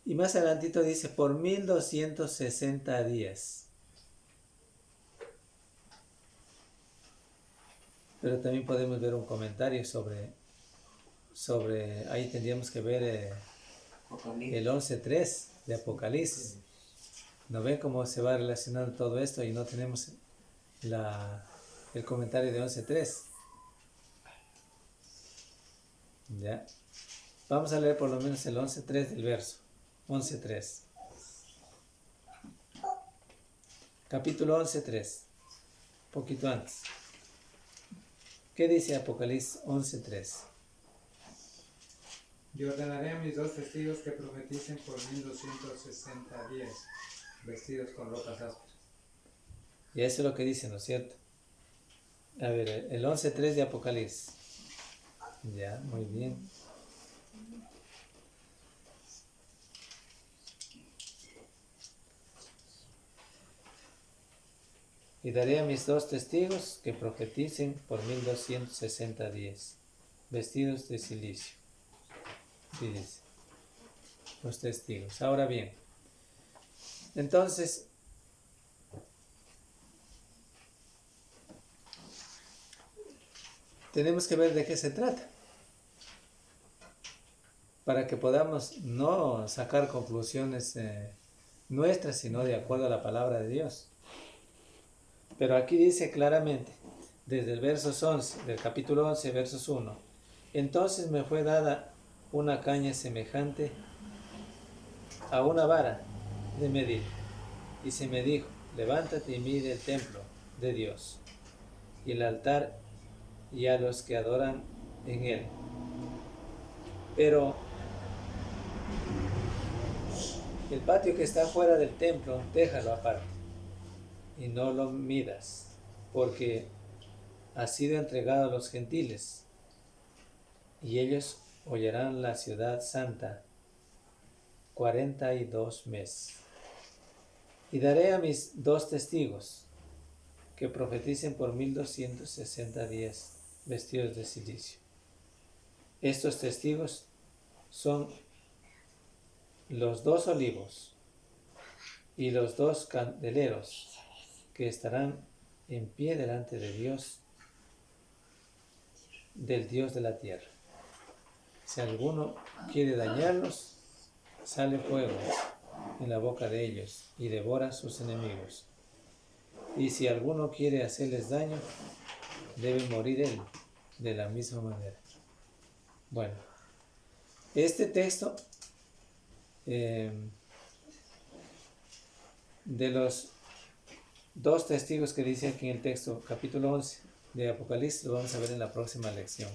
y más adelantito dice, por 1260 días. Pero también podemos ver un comentario sobre ahí tendríamos que ver el 11.3 de Apocalipsis. ¿No ven cómo se va relacionando todo esto y no tenemos el comentario de 11.3? ¿Ya? Vamos a leer por lo menos el 11.3 del verso. 11.3. Capítulo 11.3. Poquito antes. ¿Qué dice Apocalipsis 11.3? Y ordenaré a mis 2 testigos que profeticen por 1260 días, vestidos con ropas ásperas. Y eso es lo que dice, ¿no es cierto? A ver, el 11.3 de Apocalipsis. Ya, muy bien. Y daré a mis 2 testigos que profeticen por 1260 días, vestidos de silicio. Sí dice, los testigos. Ahora bien, entonces, tenemos que ver de qué se trata, para que podamos no sacar conclusiones nuestras, sino de acuerdo a la palabra de Dios. Pero aquí dice claramente, desde el verso 11, del capítulo 11, versos 1, entonces me fue dada una caña semejante a una vara de medir, y se me dijo, levántate y mide el templo de Dios, y el altar, y a los que adoran en él. Pero el patio que está fuera del templo, déjalo aparte. y no lo midas, porque ha sido entregado a los gentiles, y ellos hollarán la ciudad santa 42 meses. Y daré a mis 2 testigos que profeticen por 1260 días vestidos de cilicio. Estos testigos son los 2 olivos y los 2 candeleros que estarán en pie delante de Dios, del Dios de la tierra. Si alguno quiere dañarlos, sale fuego en la boca de ellos y devora a sus enemigos. Y si alguno quiere hacerles daño, debe morir él de la misma manera. Bueno, este texto de los 2 testigos que dice aquí en el texto, capítulo 11 de Apocalipsis, lo vamos a ver en la próxima lección.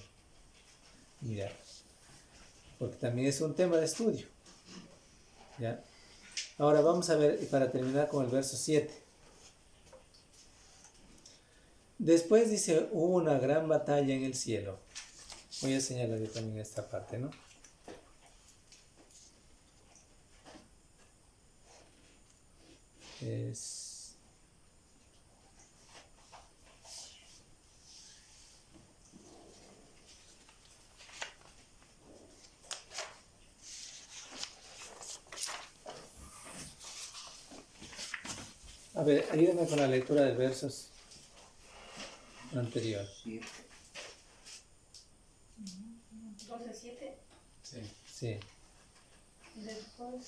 Mira, porque también es un tema de estudio. ¿Ya? Ahora vamos a ver, para terminar con el verso 7. Después dice, hubo una gran batalla en el cielo. Voy a señalar yo también esta parte, ¿no? A ver, ayúdame con la lectura de versos anterior. 12:7. Sí. Después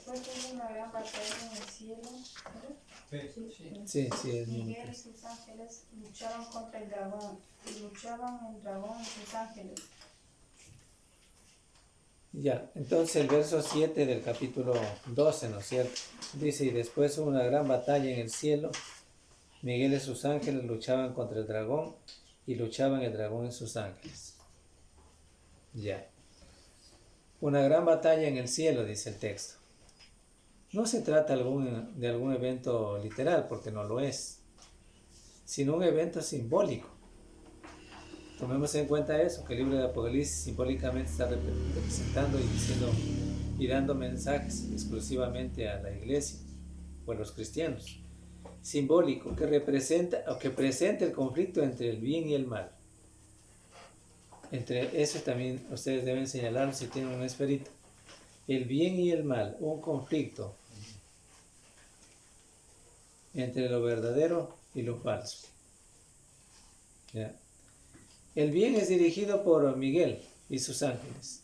hubo una gran batalla en el cielo. Sí, es mi Miguel y sus ángeles luchaban contra el dragón, y luchaban el dragón y sus ángeles. Ya, entonces el verso 7 del capítulo 12, ¿no es cierto? Dice, y después hubo una gran batalla en el cielo, Miguel y sus ángeles luchaban contra el dragón, y luchaban el dragón y sus ángeles. Ya. Una gran batalla en el cielo, dice el texto. No se trata de algún evento literal, porque no lo es, sino un evento simbólico. Tomemos en cuenta eso, que el libro de Apocalipsis simbólicamente está representando y diciendo y dando mensajes exclusivamente a la iglesia o a los cristianos. Simbólico, que representa o que presenta el conflicto entre el bien y el mal. Entre eso también ustedes deben señalar si tienen una esferita. El bien y el mal, un conflicto entre lo verdadero y lo falso. ¿Ya? El bien es dirigido por Miguel y sus ángeles.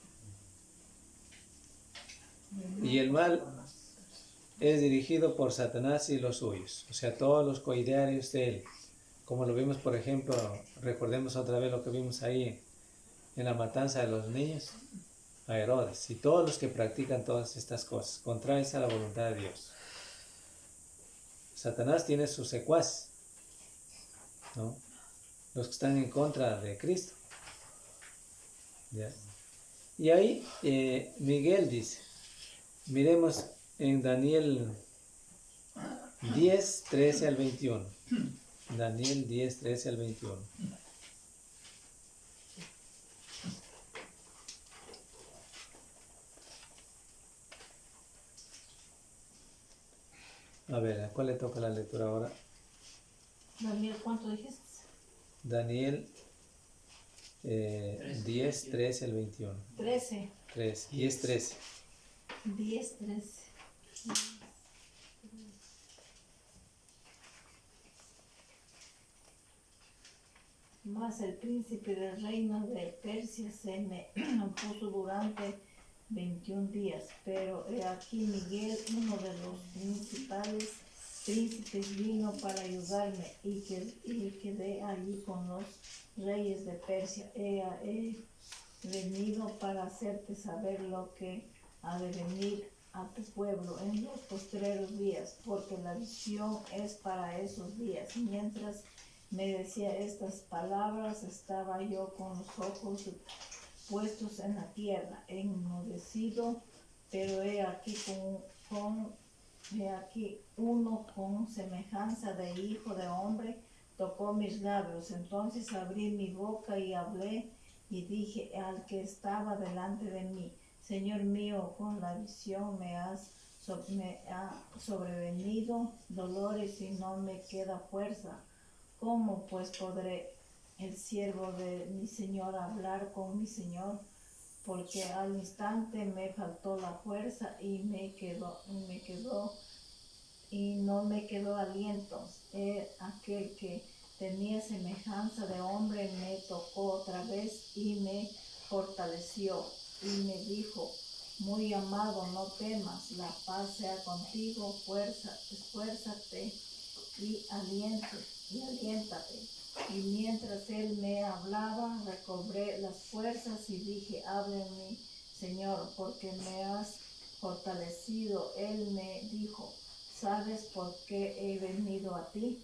Y el mal es dirigido por Satanás y los suyos, o sea, todos los coidarios de él. Como lo vimos, por ejemplo, recordemos otra vez lo que vimos ahí en la matanza de los niños, a Herodes, y todos los que practican todas estas cosas, contrarias a la voluntad de Dios. Satanás tiene sus secuaces, ¿no? Los que están en contra de Cristo. ¿Ya? Y ahí Miguel dice, miremos en Daniel 10, 13 al 21. Daniel 10, 13 al 21. A ver, ¿a cuál le toca la lectura ahora? Daniel, ¿cuánto dijiste? Daniel 10, 13 al 21. 13. 10, 13. 10, 13. Mas el príncipe del reino de Persia se me opuso durante 21 días, pero he aquí Miguel, uno de los principales príncipes, vino para ayudarme y quedé allí con los reyes de Persia. He venido para hacerte saber lo que ha de venir a tu pueblo en los postreros días, porque la visión es para esos días. Mientras me decía estas palabras, estaba yo con los ojos puestos en la tierra, enmudecido, pero he aquí con He aquí, uno con semejanza de hijo de hombre tocó mis labios. Entonces abrí mi boca y hablé y dije al que estaba delante de mí: Señor mío, con la visión me ha sobrevenido dolores y no me queda fuerza. ¿Cómo pues podré el siervo de mi Señor hablar con mi Señor? Porque al instante me faltó la fuerza y no me quedó aliento. Aquel que tenía semejanza de hombre me tocó otra vez y me fortaleció y me dijo: muy amado, no temas, la paz sea contigo, esfuérzate y aliéntate. Y mientras él me hablaba, recobré las fuerzas y dije: háblame, Señor, porque me has fortalecido. Él me dijo: ¿sabes por qué he venido a ti?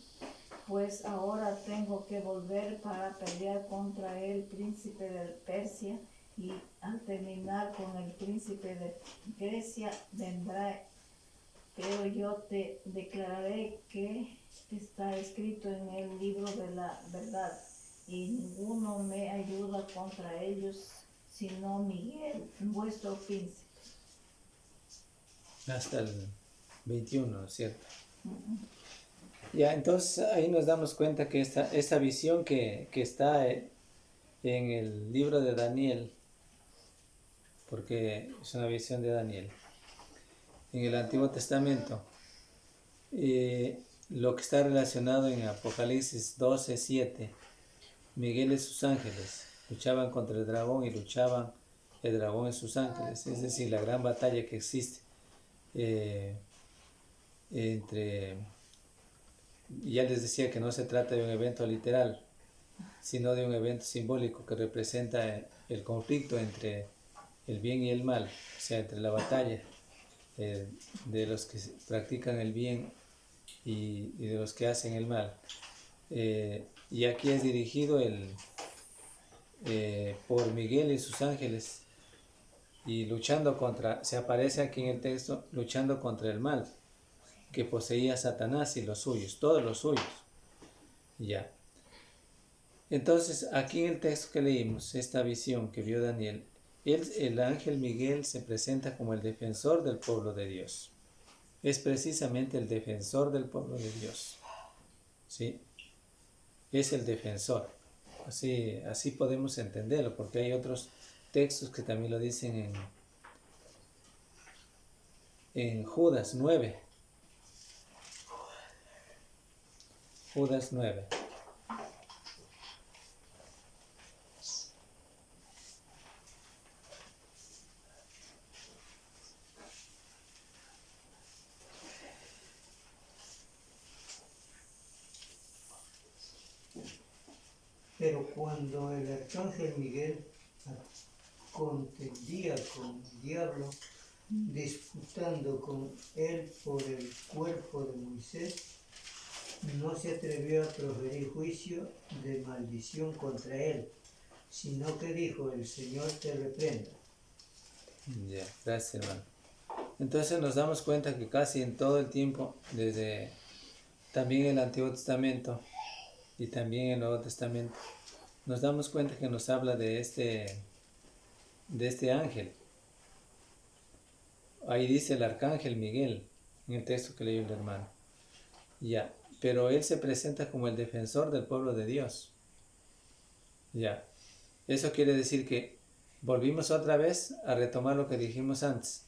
Pues ahora tengo que volver para pelear contra el príncipe de Persia, y al terminar con el príncipe de Grecia vendrá. Pero yo te declararé que está escrito en el libro de la verdad, y ninguno me ayuda contra ellos, sino Miguel, vuestro príncipe. Hasta el 21, ¿cierto? Ya, entonces ahí nos damos cuenta que esta visión que está en el libro de Daniel, porque es una visión de Daniel, en el Antiguo Testamento, lo que está relacionado en Apocalipsis 12:7, Miguel y sus ángeles luchaban contra el dragón y luchaban el dragón y sus ángeles, es decir, la gran batalla que existe entre... Ya les decía que no se trata de un evento literal, sino de un evento simbólico que representa el conflicto entre el bien y el mal, o sea, entre la batalla de los que practican el bien y de los que hacen el mal. Y aquí es dirigido por Miguel y sus ángeles, y luchando contra, se aparece aquí en el texto, luchando contra el mal que poseía Satanás y los suyos, todos los suyos. Ya. Entonces, aquí en el texto que leímos, esta visión que vio Daniel, el ángel Miguel se presenta como el defensor del pueblo de Dios. Es precisamente el defensor del pueblo de Dios. ¿Sí? Es el defensor. Así podemos entenderlo, porque hay otros textos que también lo dicen en Judas 9. Judas 9. Pero cuando el arcángel Miguel contendía con el diablo, disputando con él por el cuerpo de Moisés, no se atrevió a proferir juicio de maldición contra él, sino que dijo: el Señor te reprenda. Ya, gracias, hermano. Entonces nos damos cuenta que casi en todo el tiempo, desde también el Antiguo Testamento y también el Nuevo Testamento, nos damos cuenta que nos habla de este ángel. Ahí dice el arcángel Miguel, en el texto que leyó el hermano. Ya, pero él se presenta como el defensor del pueblo de Dios. Ya, eso quiere decir que volvimos otra vez a retomar lo que dijimos antes.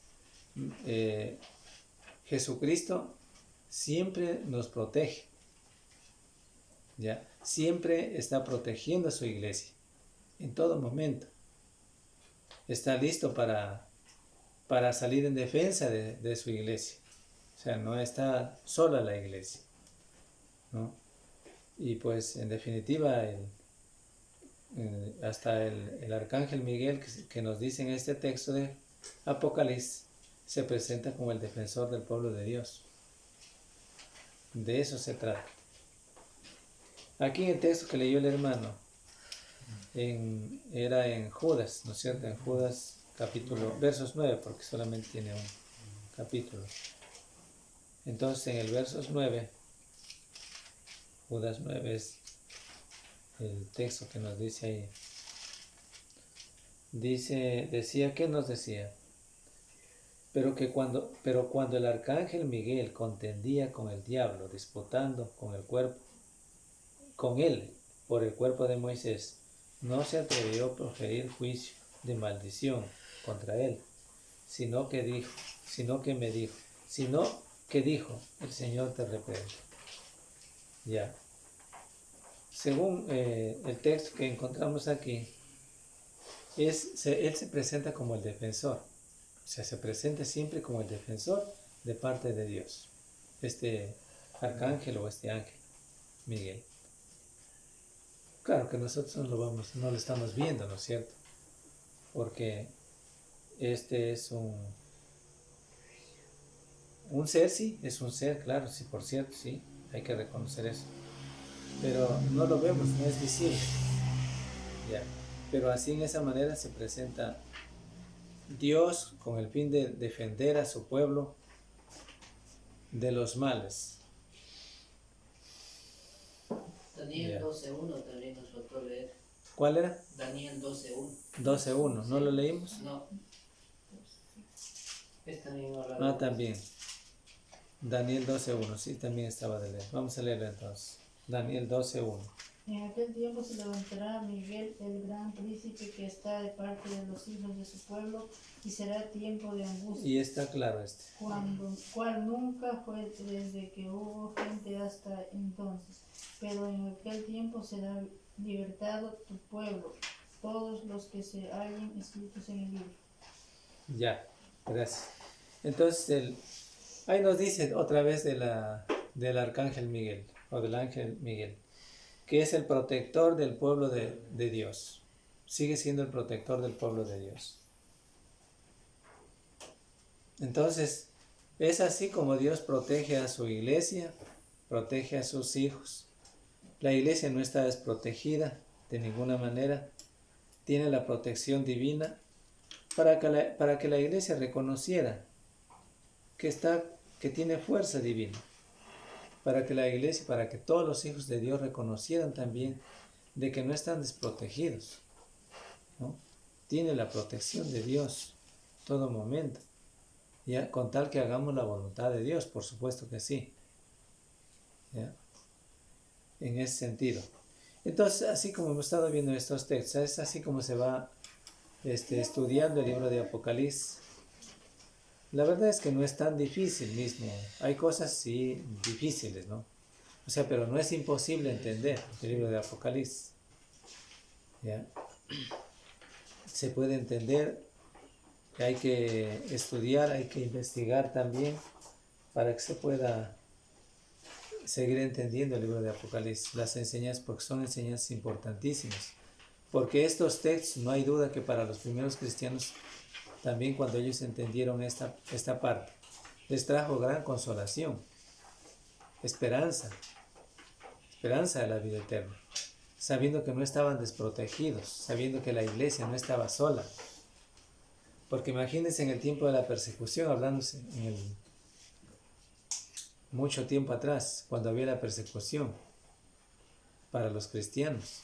Jesucristo siempre nos protege. ¿Ya? Siempre está protegiendo a su iglesia, en todo momento. Está listo para salir en defensa de su iglesia. O sea, no está sola la iglesia, ¿no? Y pues, en definitiva, hasta el arcángel Miguel, que nos dice en este texto de Apocalipsis, se presenta como el defensor del pueblo de Dios. De eso se trata. Aquí en el texto que leyó el hermano, era en Judas, ¿no es cierto? En Judas capítulo, versos 9, porque solamente tiene un capítulo. Entonces en el versos 9, Judas 9 es el texto que nos dice ahí. Decía, ¿qué nos decía? Pero cuando el arcángel Miguel contendía con el diablo, disputando con él por el cuerpo de Moisés, no se atrevió a proferir juicio de maldición contra él, sino que dijo, el Señor te reprende. Ya. Según el texto que encontramos aquí, él se presenta como el defensor. O sea, se presenta siempre como el defensor de parte de Dios. Este arcángel o este ángel, Miguel. Claro que nosotros no lo estamos viendo, ¿no es cierto? Porque este es un ser, sí, es un ser, claro, sí, por cierto, sí, hay que reconocer eso. Pero no lo vemos, no es visible. Ya. Pero así en esa manera se presenta Dios con el fin de defender a su pueblo de los males. Daniel 12.1 también nos faltó leer. ¿Cuál era? Daniel 12.1. 12.1, ¿no lo leímos? No. Es también habla Ah, también. Daniel 12.1, sí, también estaba de leer. Vamos a leerlo entonces. Daniel 12.1. En aquel tiempo se levantará Miguel, el gran príncipe que está de parte de los hijos de su pueblo, y será tiempo de angustia. Y está claro Cual nunca fue desde que hubo gente hasta entonces. Pero en aquel tiempo será libertado tu pueblo, todos los que se hallen escritos en el libro. Ya, gracias. Entonces, ahí nos dice otra vez del arcángel Miguel, o del ángel Miguel, que es el protector del pueblo de Dios. Sigue siendo el protector del pueblo de Dios. Entonces, es así como Dios protege a su iglesia, protege a sus hijos. La iglesia no está desprotegida de ninguna manera. Tiene la protección divina para que la iglesia reconociera que tiene fuerza divina. Para que la iglesia, para que todos los hijos de Dios reconocieran también de que no están desprotegidos, ¿no? Tiene la protección de Dios todo momento, ¿ya? Con tal que hagamos la voluntad de Dios, por supuesto que sí, ¿ya? En ese sentido. Entonces, así como hemos estado viendo estos textos, es así como se va estudiando el libro de Apocalipsis. La verdad es que no es tan difícil mismo. Hay cosas sí difíciles, ¿no? O sea, pero no es imposible entender el libro de Apocalipsis. ¿Ya? Se puede entender, hay que estudiar, hay que investigar también para que se pueda seguir entendiendo el libro de Apocalipsis, las enseñanzas, porque son enseñanzas importantísimas. Porque estos textos, no hay duda que para los primeros cristianos, también cuando ellos entendieron esta parte, les trajo gran consolación, esperanza de la vida eterna, sabiendo que no estaban desprotegidos, sabiendo que la iglesia no estaba sola. Porque imagínense en el tiempo de la persecución, hablándose mucho tiempo atrás, cuando había la persecución para los cristianos.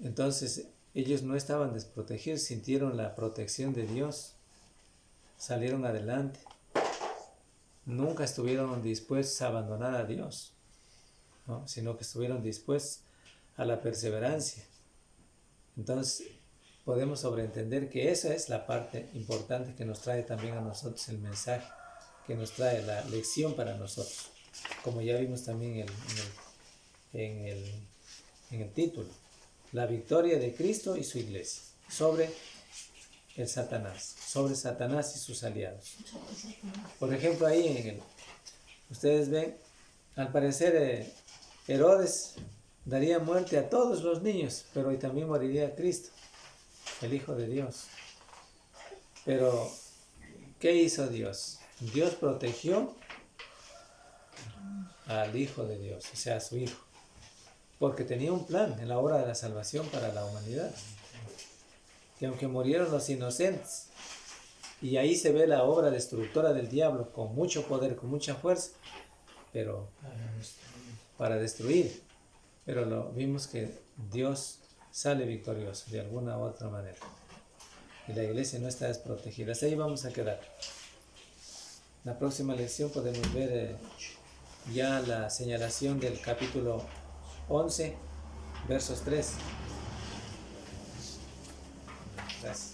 Entonces, ellos no estaban desprotegidos, sintieron la protección de Dios, salieron adelante, nunca estuvieron dispuestos a abandonar a Dios, ¿no? Sino que estuvieron dispuestos a la perseverancia. Entonces, podemos sobreentender que esa es la parte importante que nos trae también a nosotros el mensaje, que nos trae la lección para nosotros, como ya vimos también en el título. La victoria de Cristo y su iglesia sobre el Satanás, sobre Satanás y sus aliados. Por ejemplo, ahí ustedes ven, al parecer Herodes daría muerte a todos los niños, pero hoy también moriría Cristo, el Hijo de Dios. Pero, ¿qué hizo Dios? Dios protegió al Hijo de Dios, o sea, a su Hijo, porque tenía un plan en la obra de la salvación para la humanidad. Que aunque murieron los inocentes, Y ahí se ve la obra destructora del diablo, con mucho poder, con mucha fuerza, pero para destruir. Pero vimos que Dios sale victorioso de alguna u otra manera. Y la iglesia no está desprotegida. Hasta ahí vamos a quedar. La próxima lección podemos ver ya la señalación del capítulo 11, versos 3. Gracias.